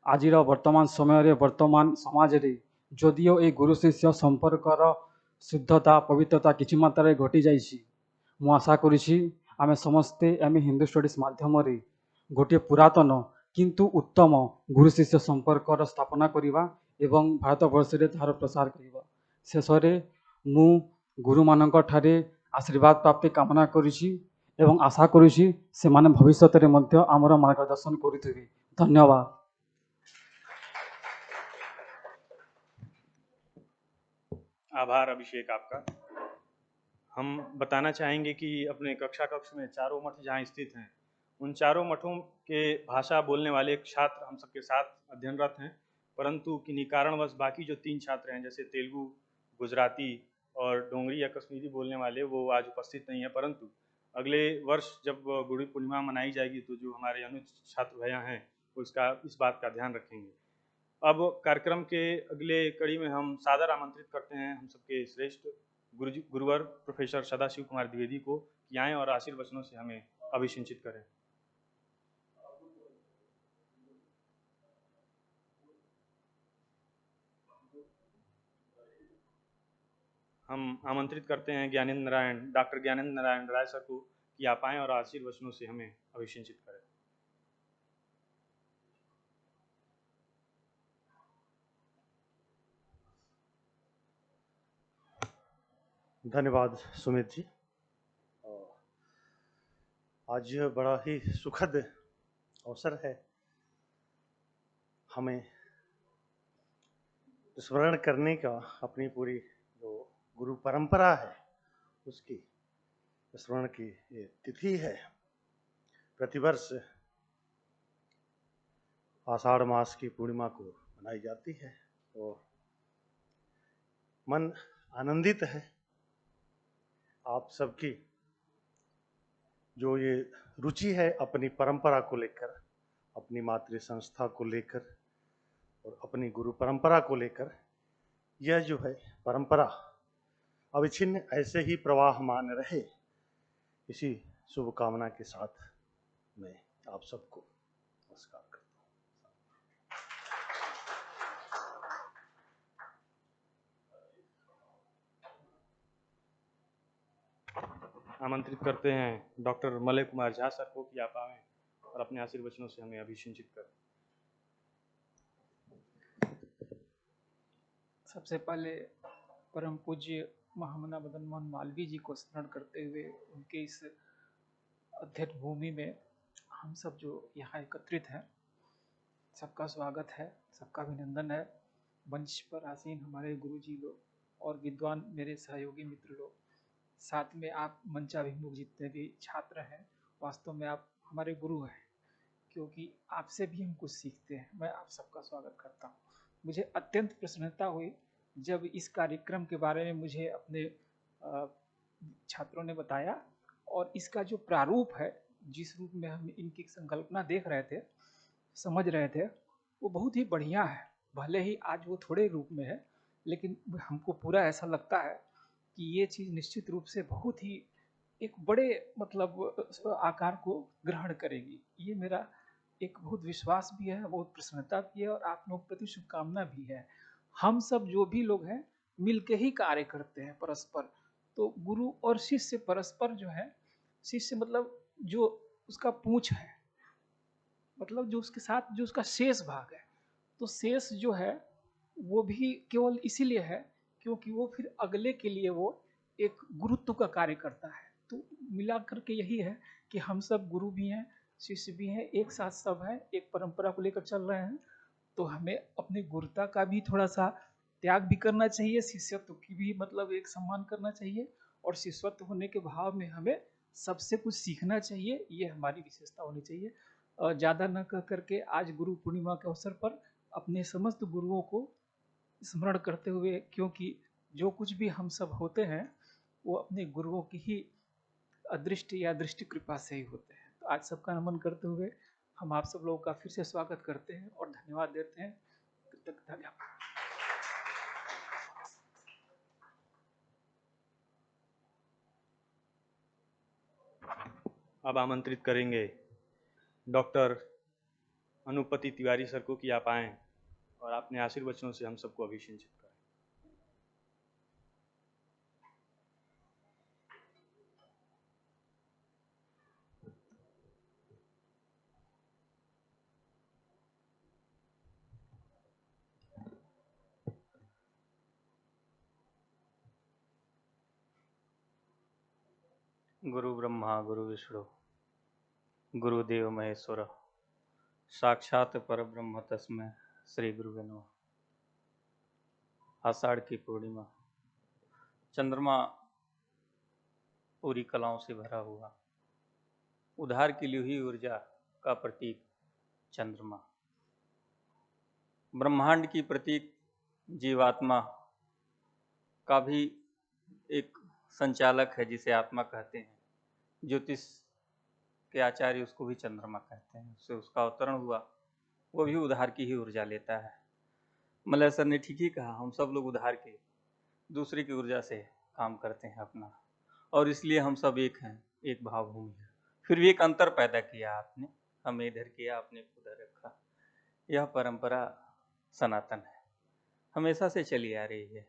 ଆଜିର ବର୍ତ୍ତମାନ ସମୟରେ, ବର୍ତ୍ତମାନ ସମାଜରେ ଯଦିଓ ଏ ଗୁରୁ ଶିଷ୍ୟ ସମ୍ପର୍କର ଶୁଦ୍ଧତା, ପବିତ୍ରତା କିଛି ମାତ୍ରାରେ ଘଟିଯାଇଛି, ମୁଁ ଆଶା କରୁଛି ଆମେ ସମସ୍ତେ ହିନ୍ଦୁ ଷ୍ଟଡିଜ୍ ମାଧ୍ୟମରେ ଗୋଟିଏ ପୁରାତନ କିନ୍ତୁ ଉତ୍ତମ ଗୁରୁ ଶିଷ୍ୟ ସମ୍ପର୍କର ସ୍ଥାପନା କରିବା ଏବଂ ଭାରତବର୍ଷରେ ତାହାର ପ୍ରସାର କରିବା। ଶେଷରେ ମୁଁ ଗୁରୁମାନଙ୍କ ଠାରେ ଆଶୀର୍ବାଦ ପ୍ରାପ୍ତି କାମନା କରୁଛି ଏବଂ ଆଶା କରୁଛି ସେମାନେ ଭବିଷ୍ୟତରେ ମଧ୍ୟ ଆମର ମାର୍ଗଦର୍ଶନ କରୁଥିବେ। ଧନ୍ୟବାଦ। आभार अभिषेक आपका। हम बताना चाहेंगे कि अपने कक्षा कक्ष में चारों मठ जहाँ स्थित हैं, उन चारों मठों के भाषा बोलने वाले एक छात्र हम सबके साथ अध्ययनरत हैं, परंतु किन्हीं कारणवश बाकी जो 3 छात्र हैं, जैसे तेलुगु, गुजराती और डोंगरी या कश्मीरी बोलने वाले, वो आज उपस्थित नहीं है। परंतु अगले वर्ष जब गुरु पूर्णिमा मनाई जाएगी तो जो हमारे अनुज छात्र भैया हैं वो इस बात का ध्यान रखेंगे। अब कार्यक्रम के अगले कड़ी में हम सादर आमंत्रित करते हैं हम सबके श्रेष्ठ गुरुवर प्रोफेसर सदाशिव कुमार द्विवेदी को कि आएँ और आशीर्वचनों से हमें अभिषिंचित करें। हम आमंत्रित करते हैं डॉक्टर ज्ञानेंद्र नारायण राय सर को कि आप आएँ और आशीर्वचनों से हमें अभिषिंचित करें। धन्यवाद सुमित जी। आज बड़ा ही सुखद अवसर है हमें स्मरण करने का, अपनी पूरी जो गुरु परंपरा है उसकी स्मरण की ये तिथि है। प्रतिवर्ष आषाढ़ मास की पूर्णिमा को मनाई जाती है और मन आनंदित है आप सबकी जो ये रुचि है अपनी परंपरा को लेकर, अपनी मातृ संस्था को लेकर और अपनी गुरु परंपरा को लेकर। यह जो है परंपरा अविच्छिन्न ऐसे ही प्रवाहमान रहे, इसी शुभकामना के साथ मैं आप सबको नमस्कार करता हूँ। आमंत्रित करते हैं doctor Malay Kumar Jha sir को कि आप आएँ और अपने आशीर्वचनों से हमें अभिषिंचित करें। सबसे पहले परम पूज्य महामना मदन मोहन मालवीय जी को स्मरण करते हुए उनके इस अध्ययन भूमि में हम सब जो यहाँ एकत्रित हैं, सबका स्वागत है, सबका अभिनंदन है। मंच पर आसीन हमारे गुरुजी लोग और विद्वान मेरे सहयोगी मित्र लोग, साथ में आप मंचाभिमुख जितने भी छात्र हैं, वास्तव में आप हमारे गुरु हैं, क्योंकि आपसे भी हम कुछ सीखते हैं। मैं आप सबका स्वागत करता हूँ। मुझे अत्यंत प्रसन्नता हुई जब इस कार्यक्रम के बारे में मुझे अपने छात्रों ने बताया और इसका जो प्रारूप है, जिस रूप में हम इनकी संकल्पना देख रहे थे, समझ रहे थे, वो बहुत ही बढ़िया है। भले ही आज वो थोड़े रूप में है, लेकिन हमको पूरा ऐसा लगता है कि ये चीज़ निश्चित रूप से बहुत ही एक बड़े मतलब आकार को ग्रहण करेगी। ये मेरा एक बहुत विश्वास भी है, बहुत प्रसन्नता भी है और आप लोग के प्रति शुभकामना भी है। हम सब जो भी लोग हैं मिल के ही कार्य करते हैं परस्पर। तो गुरु और शिष्य परस्पर जो है, शिष्य मतलब जो उसका पूंछ है, मतलब जो उसके साथ जो उसका शेष भाग है, तो शेष जो है वो भी केवल इसीलिए है क्योंकि वो फिर अगले के लिए वो एक गुरुत्व का कार्य करता है। तो मिला करके यही है कि हम सब गुरु भी हैं, शिष्य भी हैं, एक साथ सब हैं, एक परंपरा को लेकर चल रहे हैं। तो हमें अपनी गुरुता का भी थोड़ा सा त्याग भी करना चाहिए, शिष्यत्व की भी मतलब एक सम्मान करना चाहिए, और शिष्यत्व होने के भाव में हमें सबसे कुछ सीखना चाहिए। ये हमारी विशेषता होनी चाहिए। ज़्यादा न कह करके आज गुरु पूर्णिमा के अवसर पर अपने समस्त गुरुओं को स्मरण करते हुए, क्योंकि जो कुछ भी हम सब होते हैं वो अपने गुरुओं की ही अदृष्टि या दृष्टि कृपा से ही होते हैं। तो आज सबका नमन करते हुए हम आप सब लोगों का फिर से स्वागत करते हैं और धन्यवाद देते हैं। धन्यवाद। अब आमंत्रित करेंगे डॉक्टर अनुपति तिवारी सर को कि आप आएं और अपने आशीर्वचनों से हम सबको अभिषेचित करें। गुरु ब्रह्मा गुरु विष्णु गुरुदेव महेश्वर साक्षात परब्रह्म तस्मै श्री गुरुवे नमः। आषाढ़ की पूर्णिमा, चंद्रमा पूरी कलाओं से भरा हुआ, उधार की ली हुई ऊर्जा का प्रतीक चंद्रमा, ब्रह्मांड की प्रतीक जीवात्मा का भी एक संचालक है जिसे आत्मा कहते हैं। ज्योतिष के आचार्य उसको भी चंद्रमा कहते हैं, उससे उसका अवतरण हुआ, वो भी उधार की ही ऊर्जा लेता है। मलय सर ने ठीक ही कहा, हम सब लोग उधार के दूसरे की ऊर्जा से काम करते हैं अपना, और इसलिए हम सब एक हैं, एक भावभूमि है। फिर भी एक अंतर पैदा किया आपने, हमें इधर किया, आपने उधर रखा। यह परंपरा सनातन है, हमेशा से चली आ रही है।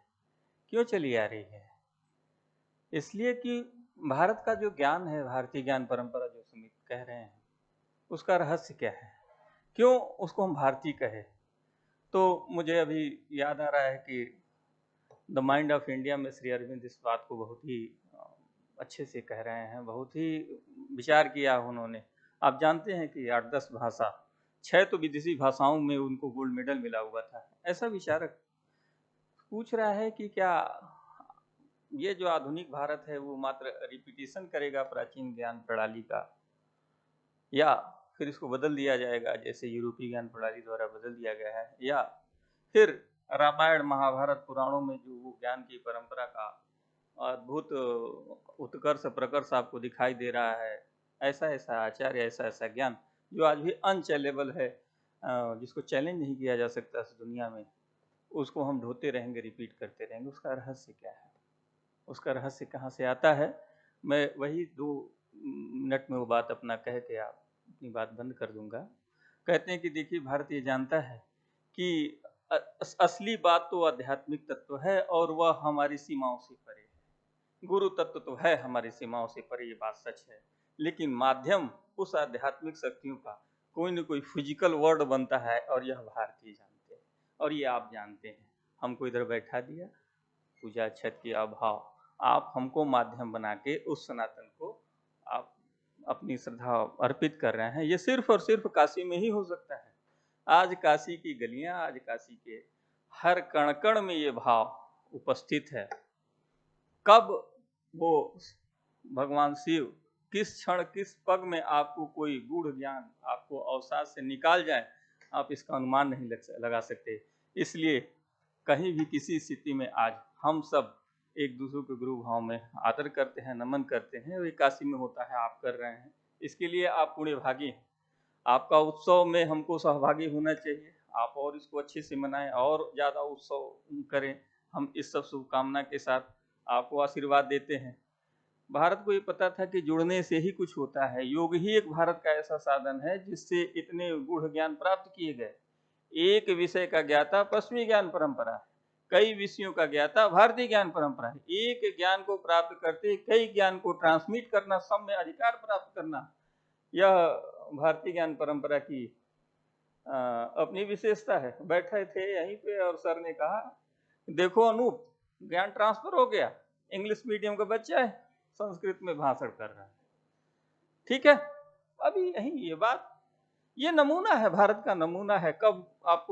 क्यों चली आ रही है? इसलिए कि भारत का जो ज्ञान है, भारतीय ज्ञान परंपरा जो सुमित कह रहे हैं, उसका रहस्य क्या है, क्यों उसको हम भारतीय कहे? तो मुझे अभी याद आ रहा है कि द माइंड ऑफ इंडिया में श्री अरविंद इस बात को बहुत ही अच्छे से कह रहे हैं, बहुत ही विचार किया उन्होंने। आप जानते हैं कि 8-10 भाषा, 6 तो विदेशी भाषाओं में उनको गोल्ड मेडल मिला हुआ था। ऐसा विचारक पूछ रहा है कि क्या ये जो आधुनिक भारत है वो मात्र रिपीटिशन करेगा प्राचीन ज्ञान प्रणाली का, या फिर इसको बदल दिया जाएगा जैसे यूरोपीय ज्ञान प्रणाली द्वारा बदल दिया गया है, या फिर रामायण महाभारत पुराणों में जो वो ज्ञान की परंपरा का अद्भुत उत्कर्ष प्रकर्ष आपको दिखाई दे रहा है, ऐसा ऐसा आचार्य, ऐसा ऐसा ज्ञान जो आज भी अनचैलेबल है, जिसको चैलेंज नहीं किया जा सकता इस दुनिया में, उसको हम ढोते रहेंगे, रिपीट करते रहेंगे। उसका रहस्य क्या है? उसका रहस्य कहाँ से आता है? मैं वही 2 मिनट में वो बात अपना कह के आप अपनी बात बंद कर दूंगा। कहते हैं कि देखिए, भारत ये जानता है कि असली बात तो आध्यात्मिक तत्व है और वह हमारी सीमाओं से परे है। गुरु तत्व तो है हमारी सीमाओं से परे, ये बात सच है, लेकिन माध्यम उस आध्यात्मिक शक्तियों का कोई न कोई फिजिकल वर्ड बनता है, और यह भारतीय जानते हैं और ये आप जानते हैं। हमको इधर बैठा दिया, पूजा छत की अभाव, आप हमको माध्यम बना के उस सनातन को आप अपनी श्रद्धा अर्पित कर रहे हैं। ये सिर्फ और सिर्फ काशी में ही हो सकता है। आज काशी की गलियां, आज काशी के हर कण कण में ये भाव उपस्थित है। कब वो भगवान शिव किस क्षण किस पग में आपको कोई गूढ़ ज्ञान आपको अवसाद से निकाल जाए, आप इसका अनुमान नहीं लगा सकते। इसलिए कहीं भी किसी स्थिति में आज हम सब एक दूसरे के गुरु भाव में आदर करते हैं, नमन करते हैं। और ये काशी में होता है, आप कर रहे हैं, इसके लिए आप पुण्य भागी हैं। आपका उत्सव में हमको सहभागी होना चाहिए। आप और इसको अच्छे से मनाएं और ज़्यादा उत्सव करें, हम इस सब शुभकामना के साथ आपको आशीर्वाद देते हैं। भारत को ये पता था कि जुड़ने से ही कुछ होता है। योग ही एक भारत का ऐसा साधन है जिससे इतने गूढ़ ज्ञान प्राप्त किए गए। एक विषय का ज्ञाता पश्चिमी ज्ञान परंपरा है, कई विषयों का ज्ञाता भारतीय ज्ञान परंपरा है। एक ज्ञान को प्राप्त करते कई ज्ञान को ट्रांसमिट करना, सब में अधिकार प्राप्त करना, यह भारतीय ज्ञान परंपरा की अपनी विशेषता है। बैठे थे यहीं पे और सर ने कहा, देखो अनूप, ज्ञान ट्रांसफर हो गया, इंग्लिश मीडियम का बच्चा है, संस्कृत में भाषण कर रहा है। ठीक है, अभी यही ये बात, ये नमूना है, भारत का नमूना है। कब आप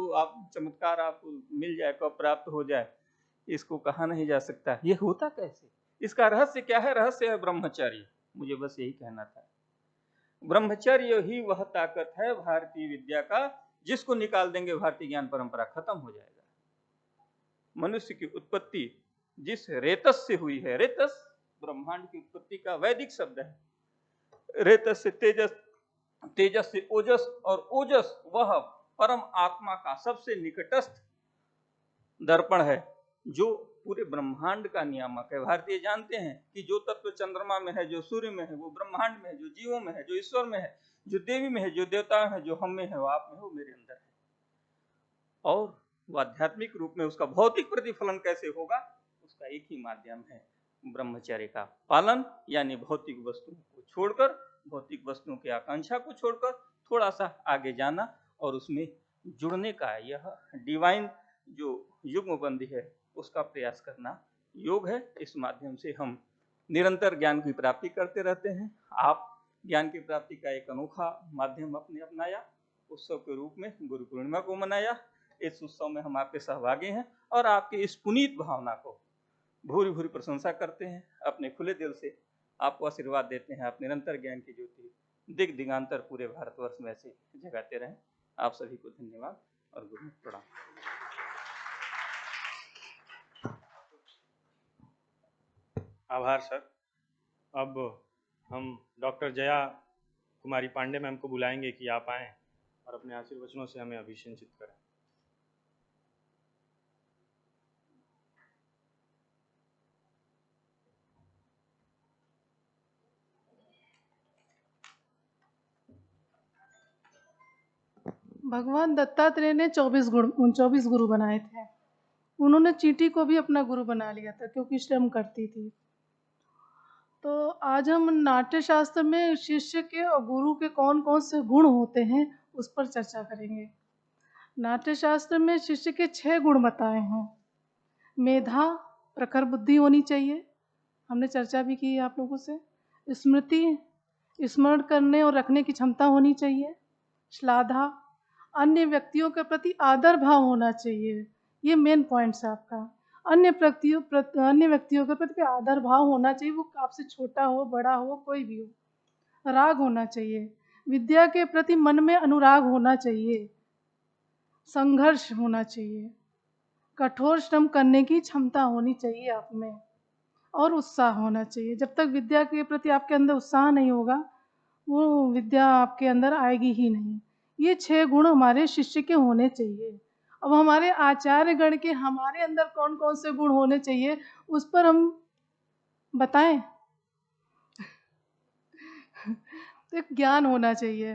चमत्कार आपको मिल जाए, कब प्राप्त हो जाए, इसको कहा नहीं जा सकता। ये होता कैसे, इसका रहस्य क्या है? रहस्य है ब्रह्मचर्य। मुझे बस यही कहना था। ब्रह्मचर्य ही वह ताकत है भारतीय विद्या का, जिसको निकाल देंगे भारतीय ज्ञान परंपरा खत्म हो जाएगा। मनुष्य की उत्पत्ति जिस रेतस से हुई है, रेतस ब्रह्मांड की उत्पत्ति का वैदिक शब्द है। रेतस से तेजस, तेजस से ओजस, और ओजस वह परम आत्मा का सबसे निकटस्थ दर्पण है जो पूरे ब्रह्मांड का नियामक है। भारतीय जानते हैं कि जो तत्व चंद्रमा में है, जो सूर्य में है, वो ब्रह्मांड में है, जो जीवों में है, जो ईश्वर में है, जो देवी में है, जो देवता में है, जो हम में है, वो आप में है, वो मेरे अंदर है। और वो आध्यात्मिक रूप में उसका भौतिक प्रतिफलन कैसे होगा, उसका एक ही माध्यम है, ब्रह्मचर्य का पालन। यानी भौतिक वस्तुओं को छोड़कर, भौतिक वस्तुओं की आकांक्षा को छोड़कर थोड़ा सा आगे जाना और उसमें जुड़ने का, यह डिवाइन जो युग्मबंदी है उसका प्रयास करना योग है। इस माध्यम से हम निरंतर ज्ञान की प्राप्ति करते रहते हैं। आप ज्ञान की प्राप्ति का एक अनोखा माध्यम अपने अपनाया, उत्सव के रूप में गुरु पूर्णिमा को मनाया। इस उत्सव में हम आपके सहभागी हैं और आपकी इस पुनीत भावना को भूरी भूरी प्रशंसा करते हैं। अपने खुले दिल से आपको आशीर्वाद देते हैं। आप निरंतर ज्ञान की ज्योति दिग दिगांतर पूरे भारतवर्ष में ऐसे जगाते रहें। आप सभी को धन्यवाद और गुरु प्रणाम। आभार सर। अब हम डॉक्टर जया कुमारी पांडे मैम को बुलाएंगे कि आप आएं और अपने आशीर्वचनों से हमें अभिषेचित करें। भगवान दत्तात्रेय ने 24 गुरु बनाए थे। उन्होंने चींटी को भी अपना गुरु बना लिया था क्योंकि श्रम करती थी। तो आज हम नाट्य शास्त्र में शिष्य के और गुरु के कौन कौन से गुण होते हैं उस पर चर्चा करेंगे। नाट्य शास्त्र में शिष्य के 6 गुण बताए हैं। मेधा, प्रखर बुद्धि होनी चाहिए, हमने चर्चा भी की है आप लोगों से। स्मृति, स्मरण करने और रखने की क्षमता होनी चाहिए। श्लाघा, अन्य व्यक्तियों के प्रति आदर भाव होना चाहिए, ये मेन पॉइंट है आपका। अन्य व्यक्तियों के प्रति आदर भाव होना चाहिए, वो आपसे छोटा हो, बड़ा हो, कोई भी हो। राग होना चाहिए, विद्या के प्रति मन में अनुराग होना चाहिए। संघर्ष होना चाहिए, कठोर श्रम करने की क्षमता होनी चाहिए आप में, और उत्साह होना चाहिए। जब तक विद्या के प्रति आपके अंदर उत्साह नहीं होगा, वो विद्या आपके अंदर आएगी ही नहीं। ये 6 गुण हमारे शिष्य के होने चाहिए। अब हमारे आचार्य गण के हमारे अंदर कौन कौन से गुण होने चाहिए उस पर हम बताएं। तो ज्ञान होना चाहिए,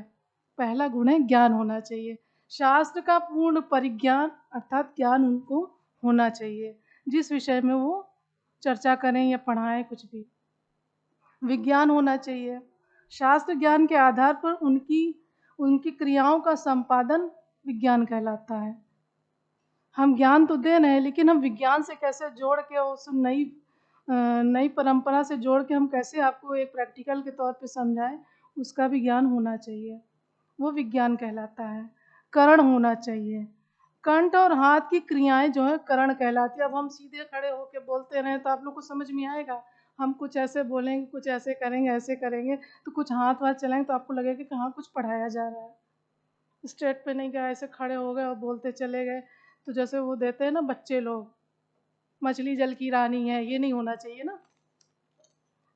पहला गुण है ज्ञान होना चाहिए। शास्त्र का पूर्ण परिज्ञान अर्थात ज्ञान उनको होना चाहिए, जिस विषय में वो चर्चा करें या पढ़ाएं कुछ भी। विज्ञान होना चाहिए, शास्त्र ज्ञान के आधार पर उनकी क्रियाओं का संपादन विज्ञान कहलाता है। हम ज्ञान तो दे रहे हैं, लेकिन हम विज्ञान से कैसे जोड़ के उस नई परंपरा से जोड़ के हम कैसे आपको एक प्रैक्टिकल के तौर पे समझाएं, उसका भी ज्ञान होना चाहिए, वो विज्ञान कहलाता है। करण होना चाहिए, कंठ और हाथ की क्रियाएं जो है करण कहलाती है। अब हम सीधे खड़े होकर बोलते रहें तो आप लोग को समझ में आएगा। हम कुछ ऐसे बोलेंगे, कुछ ऐसे करेंगे, ऐसे करेंगे, तो कुछ हाथ वाथ चलाएंगे तो आपको लगेगा कि हाँ कुछ पढ़ाया जा रहा है। स्ट्रेट पे नहीं गया, ऐसे खड़े हो गए और बोलते चले गए, तो जैसे वो देते हैं ना बच्चे लोग, मछली जल की रानी है, ये नहीं होना चाहिए ना।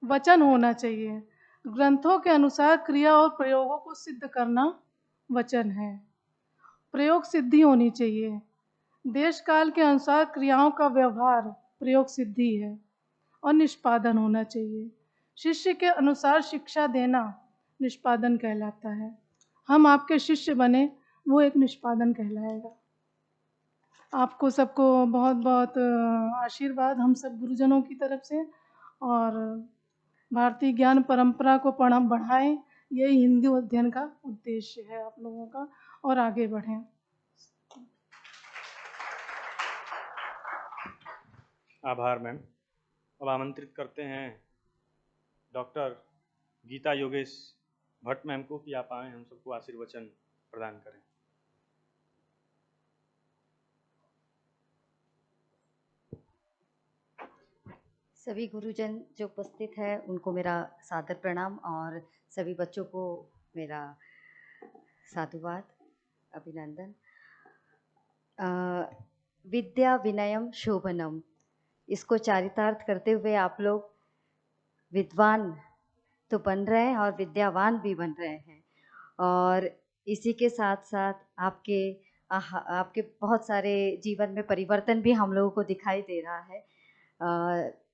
वचन होना चाहिए, ग्रंथों के अनुसार क्रिया और प्रयोगों को सिद्ध करना वचन है। प्रयोग सिद्धि होनी चाहिए, देश काल के अनुसार क्रियाओं का व्यवहार प्रयोग सिद्धि है और निष्पादन होना चाहिए। शिष्य के अनुसार शिक्षा देना निष्पादन कहलाता है। हम आपके शिष्य बने, वो एक निष्पादन कहलाएगा। आपको सबको बहुत बहुत आशीर्वाद हम सब गुरुजनों की तरफ से, और भारतीय ज्ञान परंपरा को बढ़ाएं, यही हिंदू अध्ययन का उद्देश्य है आप लोगों का, और आगे बढ़ें। आभार मैम। अब आमंत्रित करते हैं डॉक्टर गीता योगेश भट्ट मैम को कि आप आएँ हम सबको आशीर्वचन प्रदान करें। सभी गुरुजन जो उपस्थित हैं उनको मेरा सादर प्रणाम, और सभी बच्चों को मेरा साधुवाद, अभिनंदन। विद्या विनयम शोभनम, इसको चारितार्थ करते हुए आप लोग विद्वान तो बन रहे हैं और विद्यावान भी बन रहे हैं, और इसी के साथ साथ आपके बहुत सारे जीवन में परिवर्तन भी हम लोगों को दिखाई दे रहा है।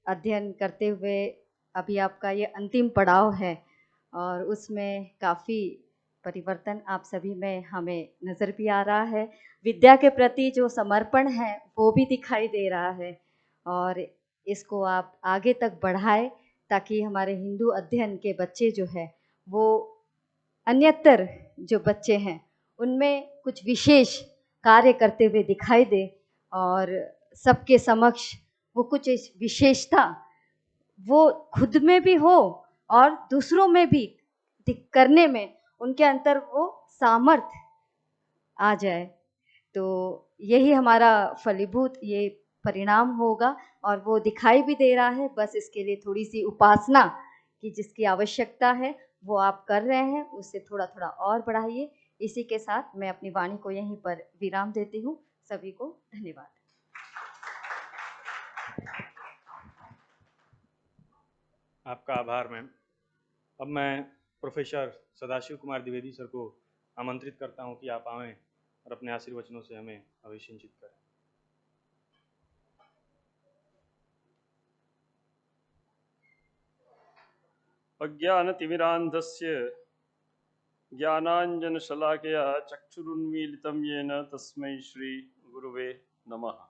अध्ययन करते हुए अभी आपका ये अंतिम पड़ाव है, और उसमें काफ़ी परिवर्तन आप सभी में हमें नज़र भी आ रहा है। विद्या के प्रति जो समर्पण है वो भी दिखाई दे रहा है, और इसको आप आगे तक बढ़ाएं ताकि हमारे हिंदू अध्ययन के बच्चे जो है वो अन्यतर जो बच्चे हैं उनमें कुछ विशेष कार्य करते हुए दिखाई दे, और सबके समक्ष वो कुछ विशेषता वो खुद में भी हो और दूसरों में भी करने में उनके अंदर वो सामर्थ्य आ जाए। तो यही हमारा फलीभूत ये परिणाम होगा, और वो दिखाई भी दे रहा है। बस इसके लिए थोड़ी सी उपासना की जिसकी आवश्यकता है वो आप कर रहे हैं, उससे थोड़ा थोड़ा और बढ़ाइए। इसी के साथ मैं अपनी वाणी को यहीं पर विराम देती हूँ। सभी को धन्यवाद। आपका आभार मैम। अब मैं प्रोफेसर सदाशिव कुमार द्विवेदी सर को आमंत्रित करता हूं कि आप आएं और अपने आशीर्वचनों से हमें अभिषिंचित करें। अज्ञानतिमिरान्धस्य ज्ञानाञ्जनशलाकया चक्षुरुन्मीलितं येन तस्मै श्रीगुरुवे नमः।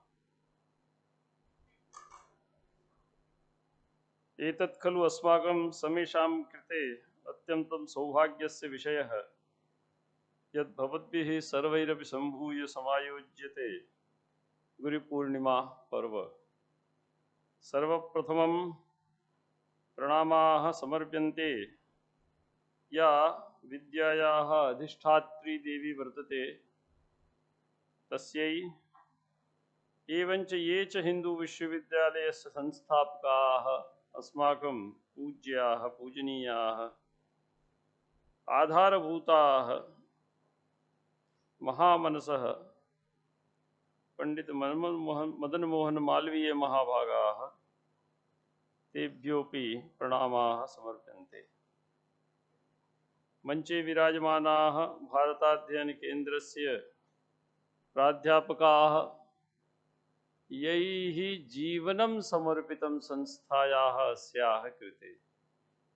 एतत् खलु अस्माकं समेषां कृते अत्यन्तं सौभाग्यस्य विषयः, यद् भवद्भिः सर्वैरपि सम्भूय समायोज्यते गुरुपूर्णिमा पर्व। सर्वप्रथमं प्रणामाः समर्प्यन्ते या विद्यायाः अधिष्ठात्री देवी वर्तते तस्यै, एवञ्च ये च हिन्दू विश्वविद्यालयस्य संस्थापकाः अस्माकं पूज्याः पूजनीयाः आधारभूताः महामनसः पंडित मदन मोहन मालवीय महाभागाः, तेभ्योऽपि प्रणामाः समर्प्यन्ते। मंचे विराजमानाः भारताध्ययन केन्द्रस्य प्राध्यापकाः, यैः जीवनं समर्पितं संस्थायाः अस्याः कृते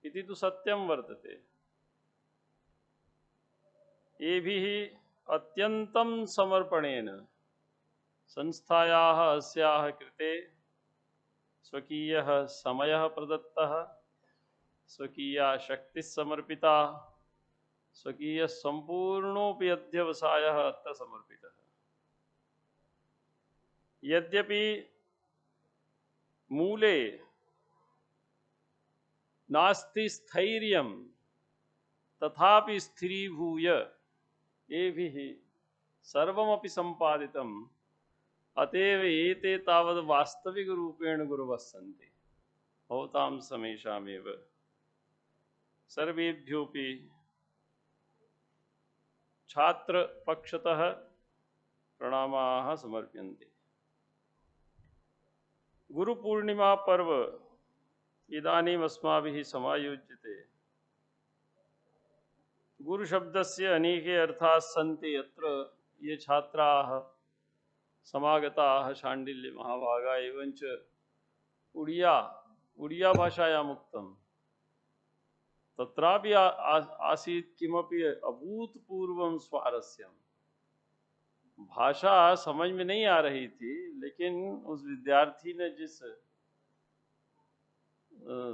इति तु सत्यं वर्तते। एभिः अत्यन्तं समर्पणेन संस्थायाः अस्याः कृते स्वकीयः समयः प्रदत्तः, स्वकीया शक्तिः समर्पिता, स्वकीय संपूर्णोऽपि अध्यवसायः अत्र समर्पितः। यद्यपि मूले नास्ति स्थैर्यं, तथापि स्थिरीभूय एभिः सर्वमपि सम्पादितम्, अतएव एते तावद् वास्तविकरूपेण गुरवः सन्ति। भवतां समेषामेव सर्वेभ्योऽपि छात्रपक्षतः प्रणामाः समर्प्यन्ते। गुरुपूर्णिमा पर्व इदानीम् अस्माभिः समायोज्यते। गुरुशब्दस्य अनेके अर्थाः सन्ति। अत्र ये छात्राः समागताः शाण्डिल्य महाभागा एवंच उड़िया भाषायाम् उक्तम् तत्रापि आसीत् किमपि अभूतपूर्वं स्वारस्यम्। भाषा समझ में नहीं आ रही थी, लेकिन उस विद्यार्थी ने जिस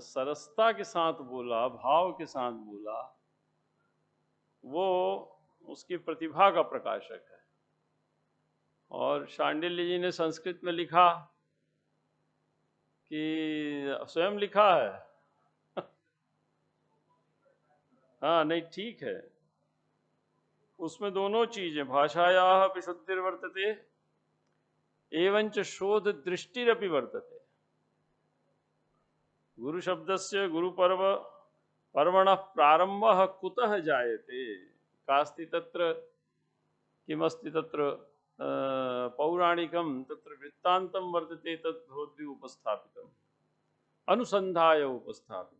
सरसता के साथ बोला, भाव के साथ बोला, वो उसकी प्रतिभा का प्रकाशक है। और शांडिल्य जी ने संस्कृत में लिखा कि स्वयं लिखा है हाँ नहीं ठीक है, उसमें दोनों चीजें भाषायाः विशुद्धिर्वर्तते एवंच शोध दृष्टिरपि वर्तते। गुरु शब्दस्य गुरुपर्व पर्वणः प्रारंभः कुतः जायते, कास्ति तत्र किमस्ति तत्र पौराणिकं तत्र वृत्तान्तं वर्तते तद् भवद्भिः उपस्थापितम् अनुसन्धाय उपस्थापितम्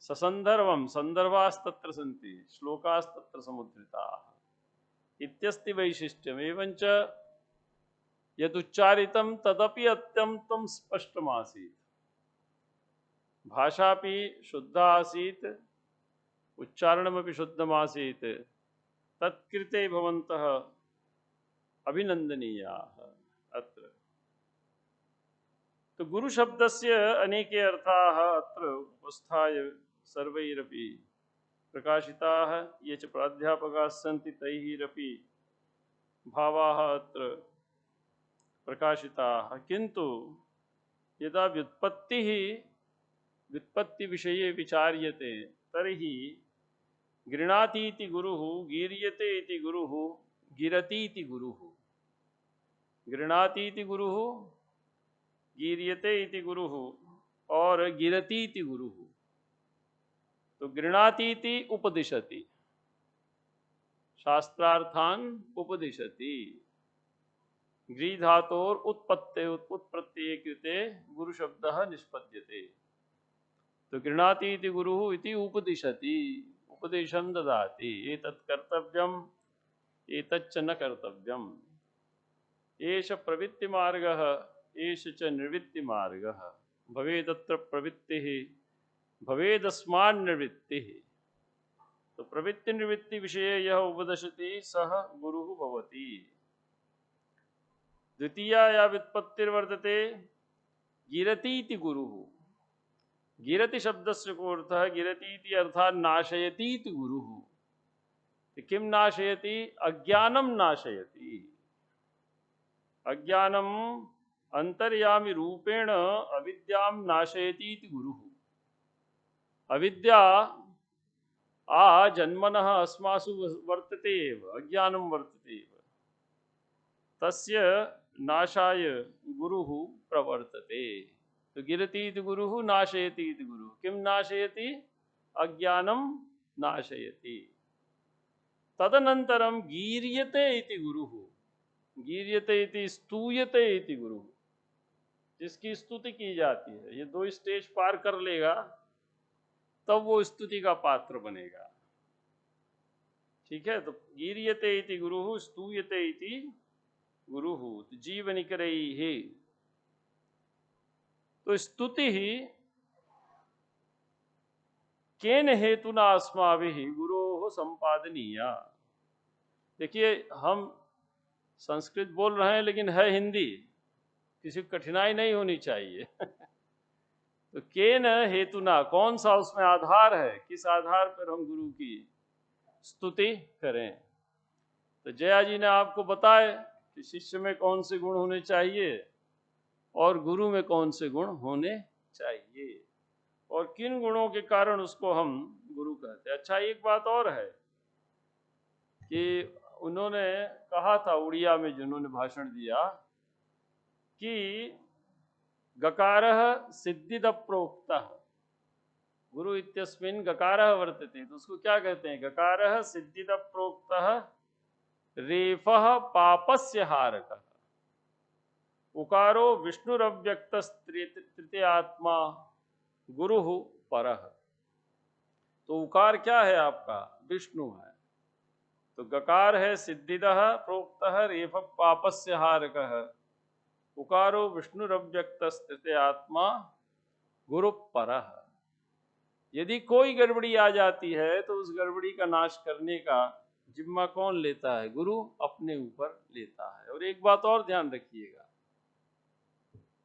ससंदर्भं संदर्भास्तत्र सन्ति श्लोकास्तत्र समुद्धृताः इत्यस्ति वैशिष्ट्यम्। एवंच यदुच्चारितं तदपि अत्यन्तं स्पष्टमासीत्, भाषापि शुद्धा आसीत् उच्चारणमपि शुद्धमासीत्। तत्कृते भवन्तः अभिनन्दनीयाः। अत्र तो गुरु शब्दस्य अनेके अर्थाः अत्र उपस्थाय सर्वैरपि प्रकाशिताः। ये च प्राध्यापकाः सन्ति तैरपि भावाः अत्र प्रकाशिताः। किन्तु यदा व्युत्पत्ति विषये विचार्यते तर्हि गृह्णातीति गुरुः, गीर्यते इति गुरुः, गिरतीति गुरुः। गृह्णातीति गुरुः, गीर्यते इति गुरुः और गिरतीति गुरुः। तो गृह्णातीति उपदिशति, शास्त्रार्थान उपदिशति। गृह धातोर उत्पत्त्यये कृते गुरु शब्दः निष्पद्यते। तो गृह्णातीति गुरुः इति उपदिशति, उपदेशं ददाति। एतत् कर्तव्यम् एतच्च न कर्तव्यम्। एष प्रवृत्तिमार्गः एष च निवृत्तिमार्गः। भवेदत्र प्रवृत्तिः भवेदस्मान् निवृत्तिः। तो प्रवृत्ति निवृत्ति विषये यह उपदिशति सः गुरुः भवति। द्वितीया या व्युत्पत्तिर्वर्तते गिरतीति गुरुः। गिरति शब्दस्य को अर्थः गिरतीति अर्थात् नाशयतीति गुरुः। किं नाशयति? अज्ञानं नाशयति। अज्ञानम् अंतर्यामी रूपेण अविद्यां नाशयति इति गुरुः। अविद्या जन्मनः अस्मासु वर्तते एव, अज्ञानं वर्तते एव, तस्य नाशाय गुरुः प्रवर्तते। तो गिरति इति गुरुः, नाशयति इति गुरुः। किं नाशयति? अज्ञानं नाशयति। तदनन्तरं गीर्यते इति गुरुः। गीर्यते इति स्तूयते इति गुरुः, जिसकी स्तुति की जाती है। ये दो स्टेज पार कर लेगा तब वो स्तुति का पात्र बनेगा। ठीक है, तो गीर्यते इति गुरुः, स्तूयते इति गुरुः। तो जीवनिकरैः। तो स्तुति ही केन हेतुना अस्माभिः गुरोः संपादनीया। देखिए, हम संस्कृत बोल रहे हैं लेकिन है हिंदी, किसी को कठिनाई नहीं होनी चाहिए। तो केन हेतुना, कौन सा उसमें आधार है, किस आधार पर हम गुरु की स्तुति करें। तो जया जी ने आपको बताया कि शिष्य में कौन से गुण होने चाहिए और गुरु में कौन से गुण होने चाहिए और किन गुणों के कारण उसको हम गुरु कहते हैं। अच्छा, एक बात और है कि उन्होंने कहा था उड़िया में, जिन्होंने भाषण दिया, कि गकारः सिद्धिद प्रोक्तः गुरु इत्यस्मिन् गकारः वर्तते। तो उसको क्या कहते हैं? गकारः सिद्धिद प्रोक्तः रेफः पापस्य हारकः। उकारो विष्णुरव्यक्तस्तृतीयात्मा गुरुः परः। तो उकार क्या है आपका? विष्णु है। तो गकार है सिद्धिदः प्रोक्तः रेफ पापस्य हारकः, उकारो विष्णुरव्यक्तस्थित आत्मा गुरु परः। यदि कोई गड़बड़ी आ जाती है तो उस गड़बड़ी का नाश करने का जिम्मा कौन लेता है? गुरु अपने ऊपर लेता है। और एक बात और ध्यान रखिएगा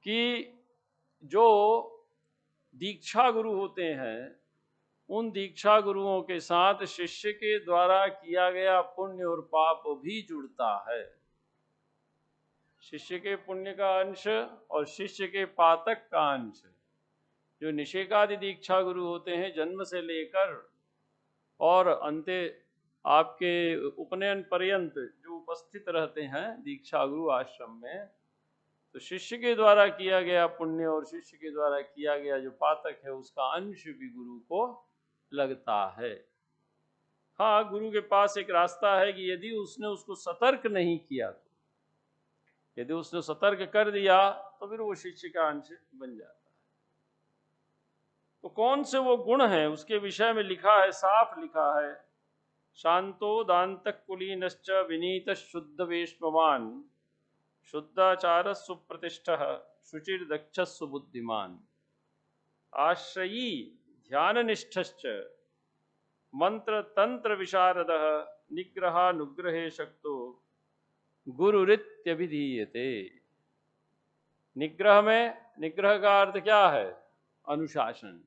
कि जो दीक्षा गुरु होते हैं उन दीक्षा गुरुओं के साथ शिष्य के द्वारा किया गया पुण्य और पाप भी जुड़ता है। शिष्य के पुण्य का अंश और शिष्य के पातक का अंश। जो निषेकादि दीक्षा गुरु होते हैं जन्म से लेकर और अंते आपके उपनयन पर्यंत जो उपस्थित रहते हैं दीक्षा गुरु आश्रम में, तो शिष्य के द्वारा किया गया पुण्य और शिष्य के द्वारा किया गया जो पातक है उसका अंश भी गुरु को लगता है। हाँ, गुरु के पास एक रास्ता है कि यदि उसने उसको सतर्क नहीं किया, तो यदि उसने सतर्क कर दिया तो फिर वो शिष्य का अंश बन जाता है। तो कौन से वो गुण हैं उसके विषय में लिखा है, साफ लिखा है, शांतो दांतक कुलीनश्च विनीत शुद्ध वेशवान शुद्धाचार सुप्रतिष्ठः शुचिर्दक्ष सुबुद्धिमान आश्रयी ध्यान निष्ठश्च मंत्र तंत्र विशारदः निग्रहानुग्रहे शक्तो गुरुरित्यभिधीयते। निग्रह में, निग्रह का अर्थ क्या है? अनुशासन।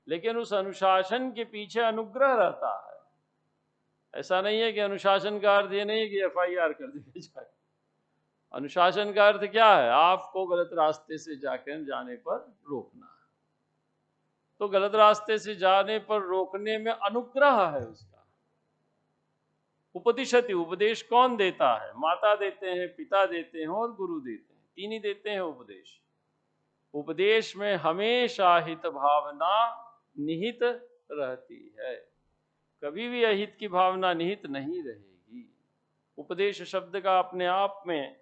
लेकिन उस अनुशासन के पीछे अनुग्रह रहता है। ऐसा नहीं है कि अनुशासन का अर्थ ये नहीं है कि FIR कर दी जाए। अनुशासन का अर्थ क्या है? आपको गलत रास्ते से जाकर जाने पर रोकना। तो गलत रास्ते से जाने पर रोकने में अनुग्रह है उसका। उपदिशति, उपदेश कौन देता है? माता देते हैं, पिता देते हैं और गुरु देते हैं। तीन ही देते हैं उपदेश। उपदेश में हमेशा हित भावना निहित रहती है, कभी भी अहित की भावना निहित नहीं रहेगी। उपदेश शब्द का अपने आप में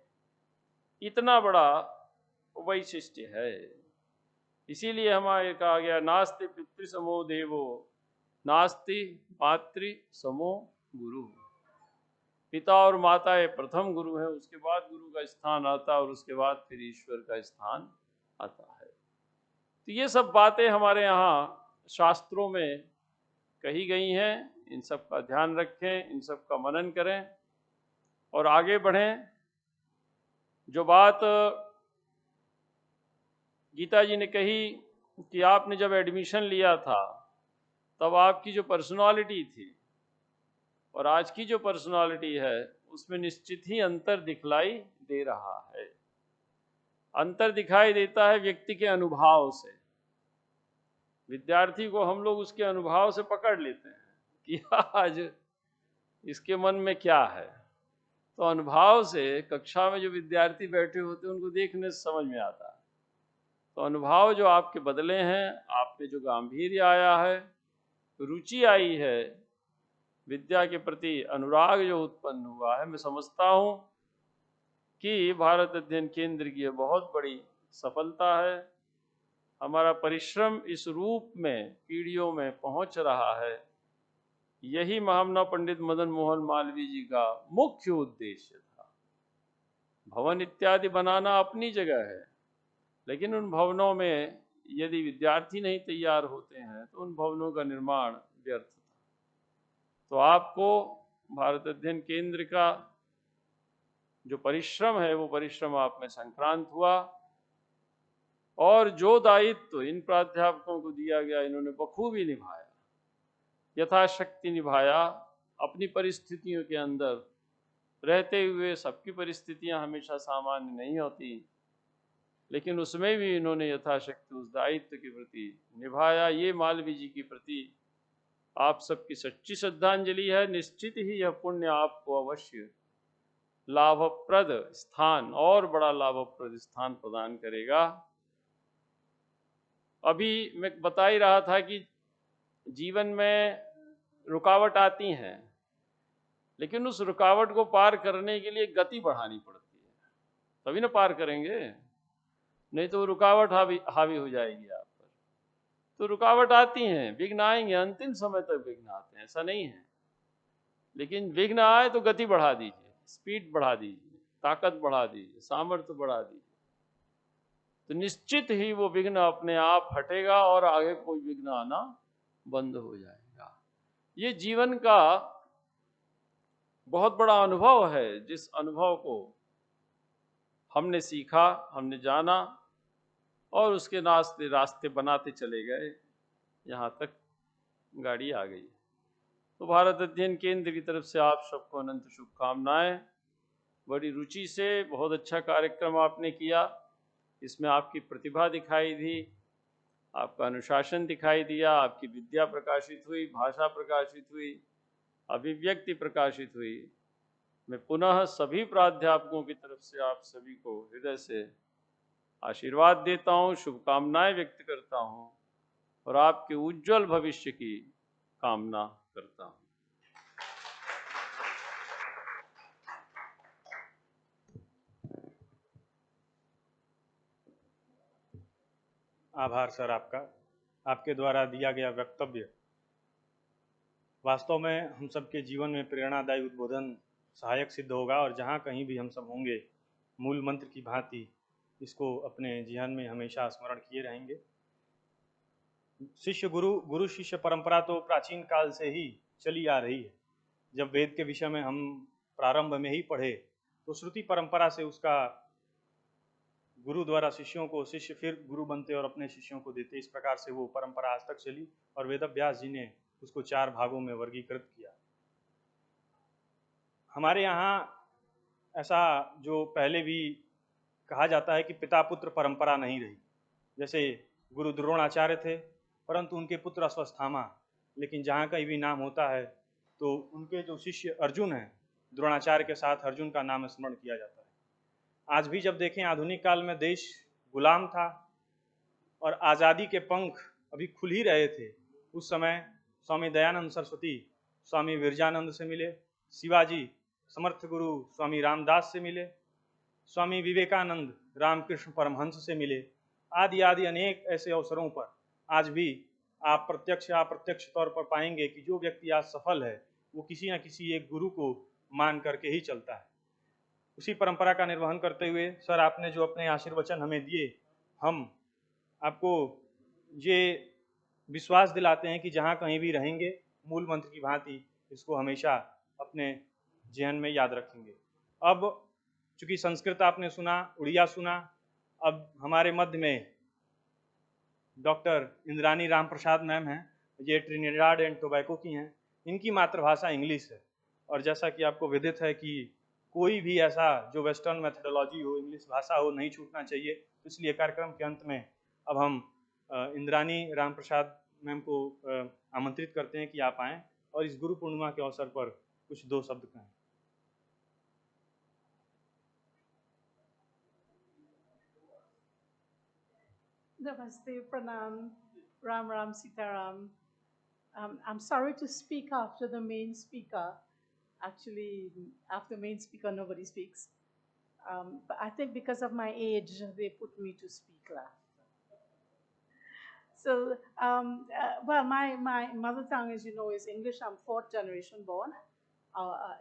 इतना बड़ा वैशिष्ट्य है। इसीलिए हमारे कहा गया नास्ति पितृ समो देवो नास्ति मातृ समो गुरु। पिता और माता ये प्रथम गुरु है, उसके बाद गुरु का स्थान आता है और उसके बाद फिर ईश्वर का स्थान आता है। तो ये सब बातें हमारे यहाँ शास्त्रों में कही गई हैं। इन सब का ध्यान रखें, इन सब का मनन करें और आगे बढ़ें। जो बात गीता जी ने कही कि आपने जब एडमिशन लिया था तब आपकी जो पर्सनालिटी थी और आज की जो पर्सनालिटी है उसमें निश्चित ही अंतर दिखलाई दे रहा है। अंतर दिखाई देता है व्यक्ति के अनुभव से। विद्यार्थी को हम लोग उसके अनुभव से पकड़ लेते हैं कि आज इसके मन में क्या है। तो अनुभव से कक्षा में जो विद्यार्थी बैठे होते हैं उनको देखने से समझ में आता है। तो अनुभव जो आपके बदले हैं, आप पे जो गांधीर्य आया है, रुचि आई है, विद्या के प्रति अनुराग जो उत्पन्न हुआ है, मैं समझता हूँ कि भारत अध्ययन केंद्र की यह बहुत बड़ी सफलता है। हमारा परिश्रम इस रूप में पीढ़ियों में पहुँच रहा है। यही महामना पंडित मदन मोहन मालवीय जी का मुख्य उद्देश्य था। भवन इत्यादि बनाना अपनी जगह है, लेकिन उन भवनों में यदि विद्यार्थी नहीं तैयार होते हैं तो उन भवनों का निर्माण व्यर्थ था। तो आपको भारत अध्ययन केंद्र का जो परिश्रम है वो परिश्रम आप में संक्रांत हुआ और जो दायित्व इन प्राध्यापकों को दिया गया इन्होंने बखूबी निभाया, यथाशक्ति निभाया। अपनी परिस्थितियों के अंदर रहते हुए, सबकी परिस्थितियां हमेशा सामान्य नहीं होती, लेकिन उसमें भी इन्होंने यथाशक्ति उस दायित्व के प्रति निभाया। ये मालवीय जी के प्रति आप सबकी सच्ची श्रद्धांजलि है। निश्चित ही यह पुण्य आपको अवश्य लाभप्रद स्थान और बड़ा लाभप्रद स्थान प्रदान करेगा। अभी मैं बता ही रहा था कि जीवन में रुकावट आती हैं, लेकिन उस रुकावट को पार करने के लिए गति बढ़ानी पड़ती है, तभी ना पार करेंगे, नहीं तो रुकावट हावी हो जाएगी आप पर। तो रुकावट आती हैं, विघ्न आएंगे, अंतिम समय तक विघ्न आते हैं, ऐसा नहीं है। लेकिन विघ्न आए तो गति बढ़ा दीजिए, स्पीड बढ़ा दीजिए, ताकत बढ़ा दीजिए, सामर्थ्य बढ़ा दीजिए, तो निश्चित ही वो विघ्न अपने आप हटेगा और आगे कोई विघ्न आना बंद हो जाएगा। ये जीवन का बहुत बड़ा अनुभव है, जिस अनुभव को हमने सीखा, हमने जाना और उसके रास्ते रास्ते बनाते चले गए, यहाँ तक गाड़ी आ गई। तो भारत अध्ययन केंद्र की तरफ से आप सबको अनंत शुभकामनाएं। बड़ी रुचि से बहुत अच्छा कार्यक्रम आपने किया, इसमें आपकी प्रतिभा दिखाई दी, आपका अनुशासन दिखाई दिया, आपकी विद्या प्रकाशित हुई, भाषा प्रकाशित हुई, अभिव्यक्ति प्रकाशित हुई। मैं पुनः सभी प्राध्यापकों की तरफ से आप सभी को हृदय से आशीर्वाद देता हूँ, शुभकामनाएं व्यक्त करता हूँ और आपके उज्जवल भविष्य की कामना करता हूँ। आभार सर आपका। आपके द्वारा दिया गया वक्तव्य वास्तव में हम सबके जीवन में प्रेरणादायी उद्बोधन सहायक सिद्ध होगा और जहाँ कहीं भी हम सब होंगे मूल मंत्र की भांति इसको अपने जीवन में हमेशा स्मरण किए रहेंगे। शिष्य गुरु, गुरु शिष्य परंपरा तो प्राचीन काल से ही चली आ रही है। जब वेद के विषय में हम प्रारंभ में ही पढ़े तो श्रुति परंपरा से उसका गुरु द्वारा शिष्यों को, शिष्य फिर गुरु बनते और अपने शिष्यों को देते। इस प्रकार से वो परंपरा आज तक चली और वेदव्यास जी ने उसको 4 भागों में वर्गीकृत किया। हमारे यहाँ ऐसा जो पहले भी कहा जाता है कि पिता पुत्र परंपरा नहीं रही। जैसे गुरु द्रोणाचार्य थे परंतु उनके पुत्र अश्वत्थामा, लेकिन जहाँ कहीं भी नाम होता है तो उनके जो शिष्य अर्जुन हैं, द्रोणाचार्य के साथ अर्जुन का नाम स्मरण किया जाता है। आज भी जब देखें आधुनिक काल में देश गुलाम था और आज़ादी के पंख अभी खुल ही रहे थे, उस समय स्वामी दयानंद सरस्वती स्वामी विरजानंद से मिले, शिवाजी समर्थ गुरु स्वामी रामदास से मिले, स्वामी विवेकानंद रामकृष्ण परमहंस से मिले, आदि आदि अनेक ऐसे अवसरों पर आज भी आप प्रत्यक्ष या अप्रत्यक्ष तौर पर पाएंगे कि जो व्यक्ति आज सफल है वो किसी न किसी एक गुरु को मान करके ही चलता है। उसी परंपरा का निर्वहन करते हुए सर आपने जो अपने आशीर्वचन हमें दिए, हम आपको ये विश्वास दिलाते हैं कि जहाँ कहीं भी रहेंगे मूल मंत्र की भांति इसको हमेशा अपने जीवन में याद रखेंगे। अब चूँकि संस्कृत आपने सुना, उड़िया सुना, अब हमारे मध्य में डॉक्टर इंद्रानी राम प्रसाद मैम हैं, ये ट्रिनिडाड एंड टोबैको की हैं। इनकी मातृभाषा इंग्लिश है और जैसा कि आपको विदित है कि कोई भी ऐसा जो वेस्टर्न मेथडोलॉजी हो, इंग्लिश भाषा हो, नहीं छूटना चाहिए। तो इसलिए कार्यक्रम के अंत में अब हम इंद्रानी राम प्रसाद मैम को आमंत्रित करते हैं कि आप आएँ और इस गुरु पूर्णिमा के अवसर पर कुछ 2 शब्द कहें। Namaste, Pranam, Ram Ram, Sitaram. I'm sorry to speak after the main speaker. Actually, after main speaker, nobody speaks. But I think because of my age, they put me to speak last. So, well, my mother tongue, as you know, is English. I'm 4th generation born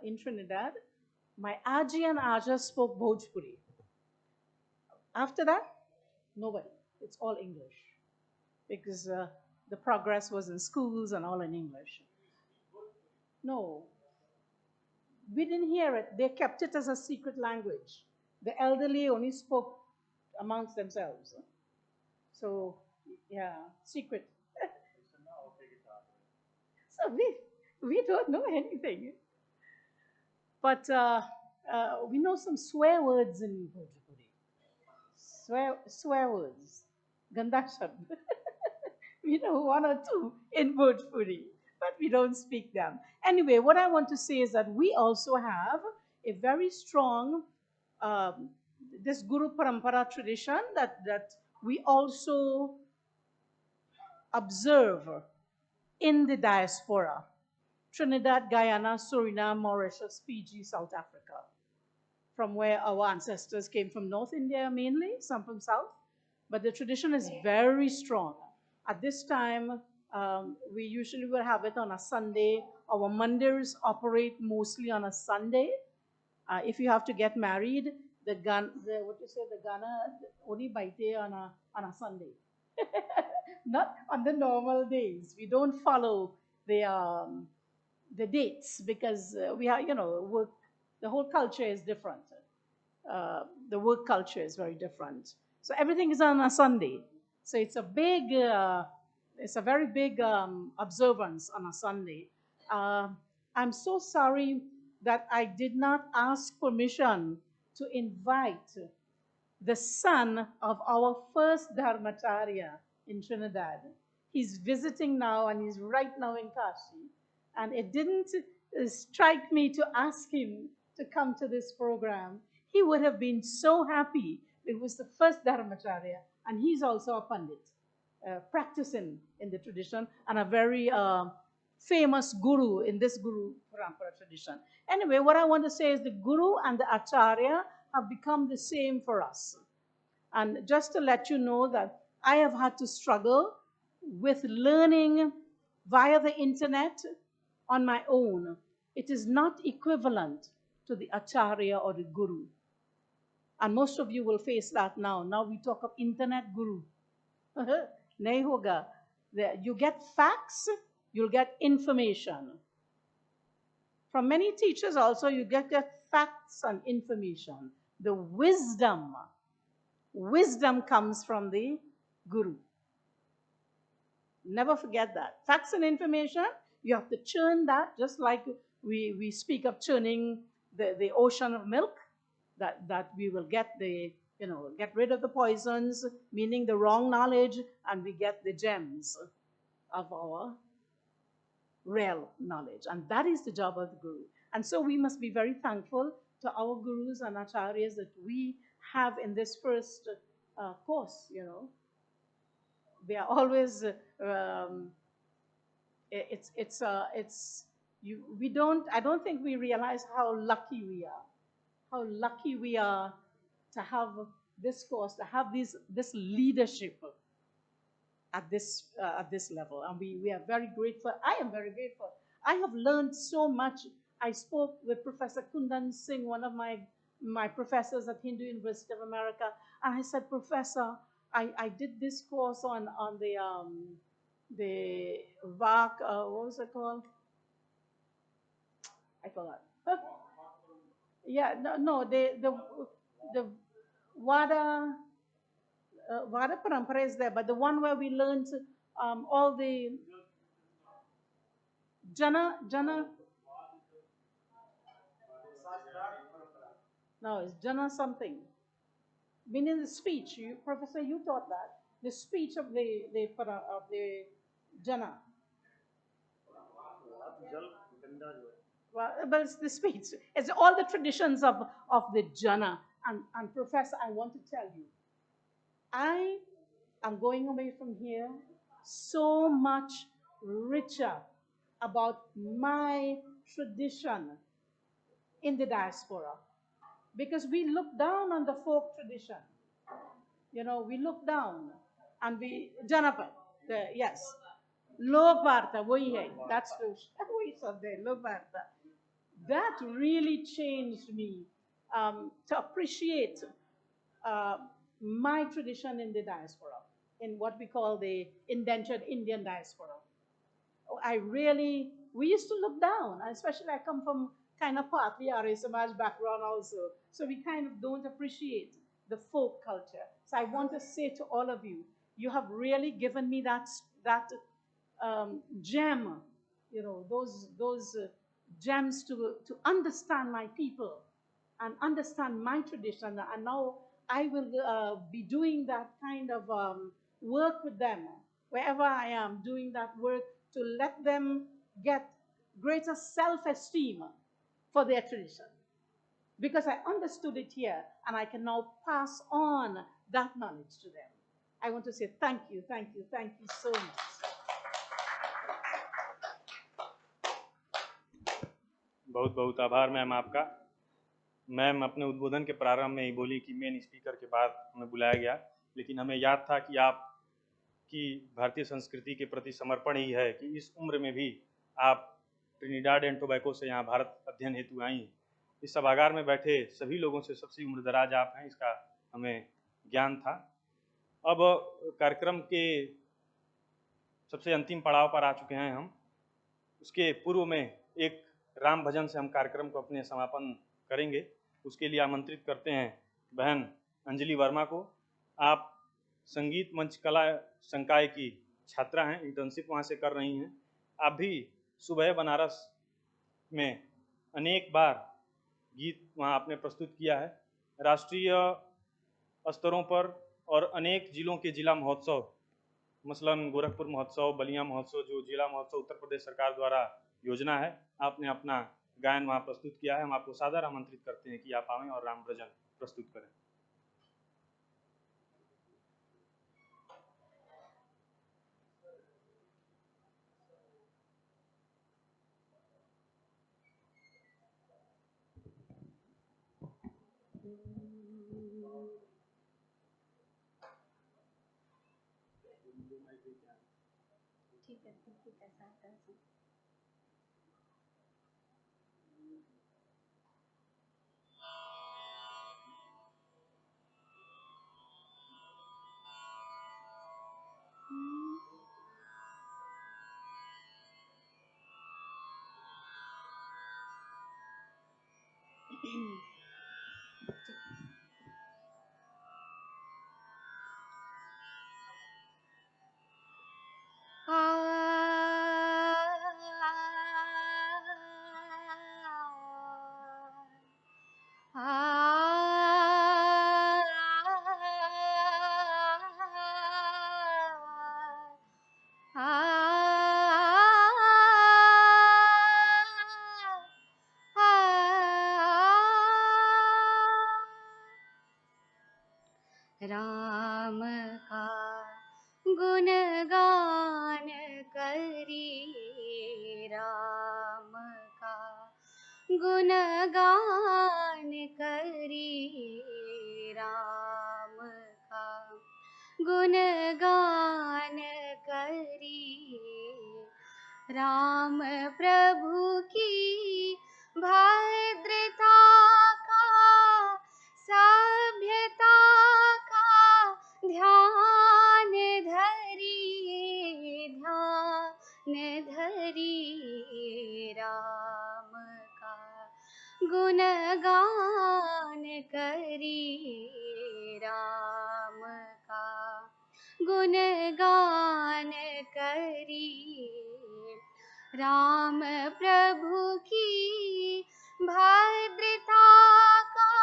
in Trinidad. My Aji and Aja spoke Bhojpuri. After that, nobody. It's all English because the progress was in schools and all in English. No, we didn't hear it. They kept it as a secret language. The elderly only spoke amongst themselves. So, yeah, secret. So we don't know anything. But we know some swear words in Bhojpuri. Swear words. Ganda Shabd. We know 1 or 2 in Bhojpuri, but we don't speak them. Anyway, what I want to say is that we also have a very strong this Guru Parampara tradition that we also observe in the diaspora. Trinidad, Guyana, Suriname, Mauritius, Fiji, South Africa. From where our ancestors came from North India mainly, some from South. But the tradition is very strong. At this time, we usually will have it on a Sunday Our mandirs operate mostly on a Sunday. If you have to get married, the Gana only baite on a Sunday, not on the normal days. We don't follow the dates because we have, work. The whole culture is different. The work culture is very different. So everything is on a Sunday. So it's a very big observance on a Sunday. I'm so sorry that I did not ask permission to invite the son of our first Dharmacharya in Trinidad. He's visiting now and he's right now in Kashi. And it didn't strike me to ask him to come to this program. He would have been so happy. It was the first Dharmacharya, and he's also a Pandit, practicing in the tradition, and a very famous guru in this Guru Parampara tradition. Anyway, what I want to say is the guru and the acharya have become the same for us. And just to let you know that I have had to struggle with learning via the internet on my own. It is not equivalent to the acharya or the guru. And most of you will face that now. Now we talk of internet guru. Nahi hoga. You get facts, you'll get information. From many teachers also, you get facts and information. The wisdom comes from the guru. Never forget that. Facts and information, you have to churn that, just like we speak of churning the ocean of milk, that we will get get rid of the poisons, meaning the wrong knowledge, and we get the gems of our real knowledge. And that is the job of the guru. And so we must be very thankful to our gurus and acharyas that we have in this first course, They are always, I don't think we realize how lucky we are. How lucky we are to have this course, to have this leadership at this level. And we are very grateful. I am very grateful. I have learned so much. I spoke with Professor Kundan Singh, one of my professors at Hindu University of America, and I said, Professor, I did this course on the VAC, what was it called? I forgot. Yeah, no, the Vada Parampara is there, but the one where we learned all the Jana. No, it's Jana something. Meaning the speech. Professor, you taught that. The speech of the Jana. Well, but it's the speech. It's all the traditions of the Jana. And Professor, I want to tell you, I am going away from here so much richer about my tradition in the diaspora. Because we look down on the folk tradition. We look down and we, Janapad, yes. Lok Varta, wahi hai. That's the, wahi sab hai, Lok Varta. That really changed me to appreciate my tradition in the diaspora, in what we call the indentured Indian diaspora. We used to look down, especially I come from kind of partly Arya Samaj background also, so we kind of don't appreciate the folk culture. So I want to say to all of you, you have really given me that gem, those gems to understand my people and understand my tradition. And now I will be doing that kind of work with them wherever I am, doing that work to let them get greater self-esteem for their tradition. Because I understood it here, and I can now pass on that knowledge to them. I want to say thank you so much. बहुत बहुत आभार ma'am आपका। Ma'am अपने उद्बोधन के प्रारंभ में ही बोली कि मेन स्पीकर के बाद हमें बुलाया गया, लेकिन हमें याद था कि आपकी भारतीय संस्कृति के प्रति समर्पण ही है कि इस उम्र में भी आप ट्रिनिडाड एंड टोबैको से यहाँ भारत अध्ययन हेतु आई। इस सभागार में बैठे सभी लोगों से सबसे उम्रदराज आप हैं, इसका हमें ज्ञान था। अब कार्यक्रम के सबसे अंतिम पड़ाव पर आ चुके हैं हम। उसके पूर्व में एक राम भजन से हम कार्यक्रम को अपने समापन करेंगे। उसके लिए आमंत्रित करते हैं बहन अंजलि वर्मा को। आप संगीत मंच कला संकाय की छात्रा हैं, इंटर्नशिप वहाँ से कर रही हैं। आप भी सुबह बनारस में अनेक बार गीत वहाँ आपने प्रस्तुत किया है। राष्ट्रीय स्तरों पर और अनेक जिलों के जिला महोत्सव, मसलन गोरखपुर महोत्सव, बलिया महोत्सव, जो जिला महोत्सव उत्तर प्रदेश सरकार द्वारा योजना है, आपने अपना गायन वहाँ प्रस्तुत किया है। हम आपको सादर आमंत्रित करते हैं कि आप आवें और राम भजन प्रस्तुत करें। ठीक है, साथ राम का गुणगान करिए, राम का गुणगान करिए, राम का गुणगान करिए। राम प्रभु की भद्रता का, सभ्यता का ध्यान धरिए, ध्यान धरिए। राम का गुणगान करिए, राम का गुणगान करिए। राम प्रभु की भद्रता का,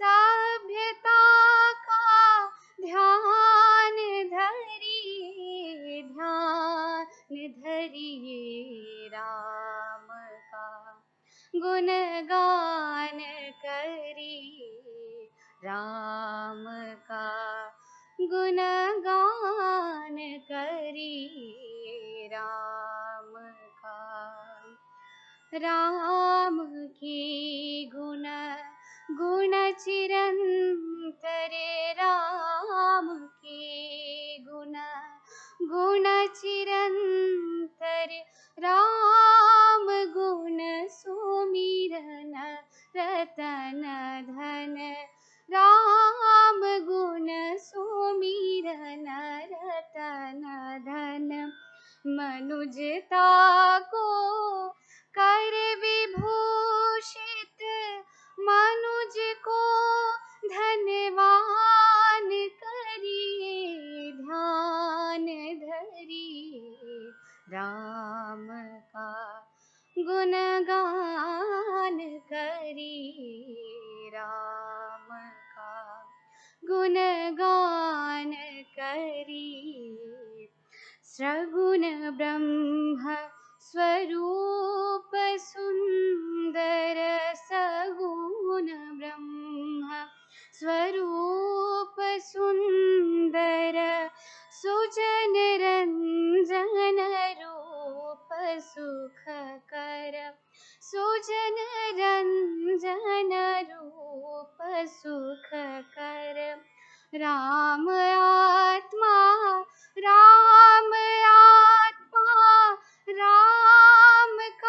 सभ्यता का ध्यान धरिए, ध्यान धरिए। राम का गुणगान करिए, राम का गुणगान करिए, राम का। राम की गुण चिरंतर, राम की गुण चिरंतर। राम गुण सुमिरन रतन धन, राम गुण सुमिरन रतन धन। मनुजता को कर विभूषित, मनुज को धनवान करिए, ध्यान धरिए। राम का गुणगान करिए, राम का गुणगान करिए। सगुण ब्रह्म स्वरूप सुंदर, सगुण ब्रह्म स्वरूप सुंदर। सुजन रंजन रूप सुखकर, सुजन रंजन रूप सुखकर। राम आत्मा, राम आत्मा, राम का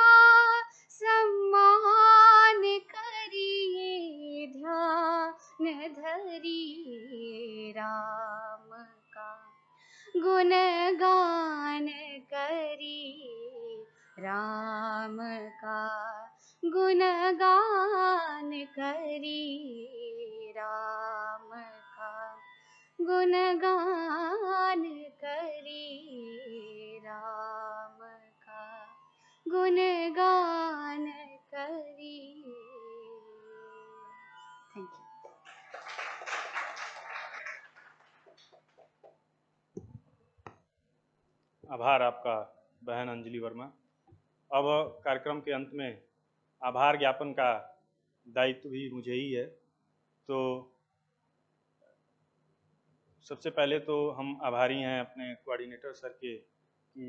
करी राम का गुणगान करी राम का गुणगान करी राम का गुणगान करी राम का गुणगान करी। Thank you. आभार आपका बहन अंजलि वर्मा। अब कार्यक्रम के अंत में आभार ज्ञापन का दायित्व भी मुझे ही है। तो सबसे पहले तो हम आभारी हैं अपने कोऑर्डिनेटर सर के कि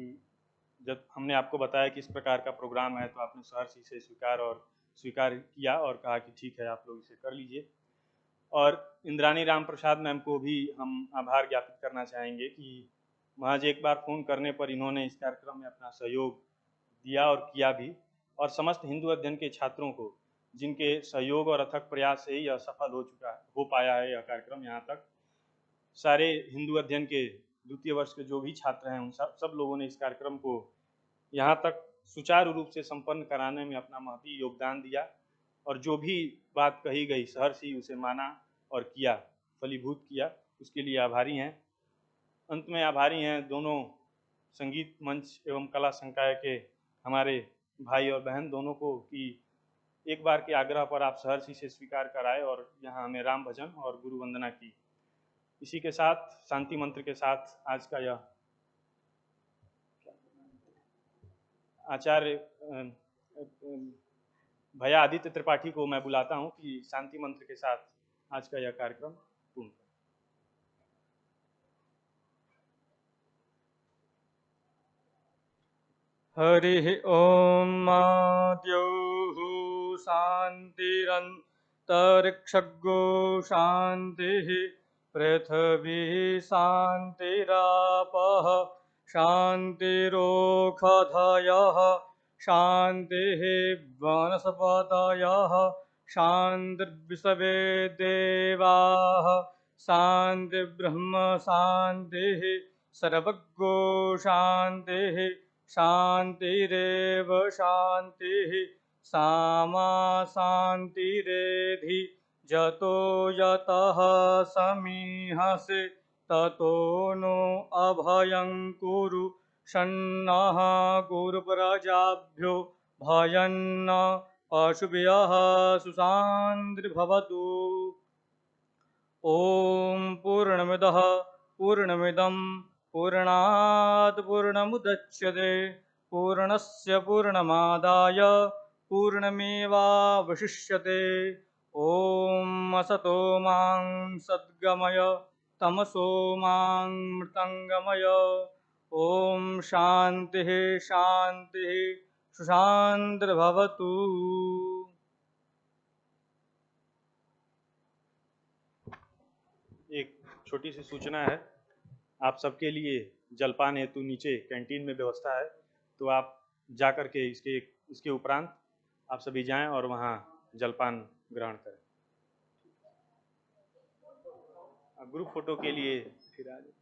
जब हमने आपको बताया कि इस प्रकार का प्रोग्राम है तो आपने सहर्ष से स्वीकार किया और कहा कि ठीक है आप लोग इसे कर लीजिए। और इंद्रानी राम प्रसाद मैम को भी हम आभार ज्ञापित करना चाहेंगे कि महज एक बार फ़ोन करने पर इन्होंने इस कार्यक्रम में अपना सहयोग दिया और किया भी, और समस्त हिंदू अध्ययन के छात्रों को जिनके सहयोग और अथक प्रयास से ही यह सफल हो पाया है यह कार्यक्रम यहाँ तक, सारे हिंदू अध्ययन के द्वितीय वर्ष के जो भी छात्र हैं उन सब लोगों ने इस कार्यक्रम को यहाँ तक सुचारू रूप से संपन्न कराने में अपना महती योगदान दिया और जो भी बात कही गई सहर्ष ही उसे माना और किया, फलीभूत किया, उसके लिए आभारी हैं। अंत में आभारी हैं दोनों संगीत मंच एवं कला संकाय के हमारे भाई और बहन दोनों को कि एक बार के आग्रह पर आप सहर्ष से स्वीकार कराए और यहाँ हमें राम भजन और गुरु वंदना की। इसी के साथ शांति मंत्र के साथ आज का यह आचार्य भैया आदित्य त्रिपाठी को मैं बुलाता हूँ कि शांति मंत्र के साथ आज का यह कार्यक्रम पूर्ण करें। हरिः ॐ द्यौः शान्तिरन्तरिक्षगो शान्तिः पृथिवी शान्तिरापः शान्तिरोषधयः शान्तिः वनस्पतयः शान्तिर्विश्वे देवाः शान्तिर्ब्रह्म शान्तिः सर्वगो शान्तिः शान्तिरेव शान्तिः सामा शान्तिरेधि जतो यतः समीहसे ततो नो अभयं कुरु शन्नः गुरुप्रजाभ्यो भयन्न पशुभ्यः सुशान्तिर्भवतु। ॐ पूर्णमिदः पूर्णमिदं पूर्णात् पूर्णमुदच्यते पूर्णस्य पूर्णमादाय पूर्णमेवावशिष्यते। ॐ असतो मां सद्गमय तमसो मां मृतङ्गमय। ॐ शान्तिः शान्तिः सुशान्तिर्भवतु। एक छोटी सी सूचना है, आप सबके लिए जलपान हेतु नीचे कैंटीन में व्यवस्था है, तो आप जा कर के इसके उपरांत आप सभी जाएं और वहाँ जलपान ग्रहण करें। ग्रुप फोटो के लिए फिर आ जाए।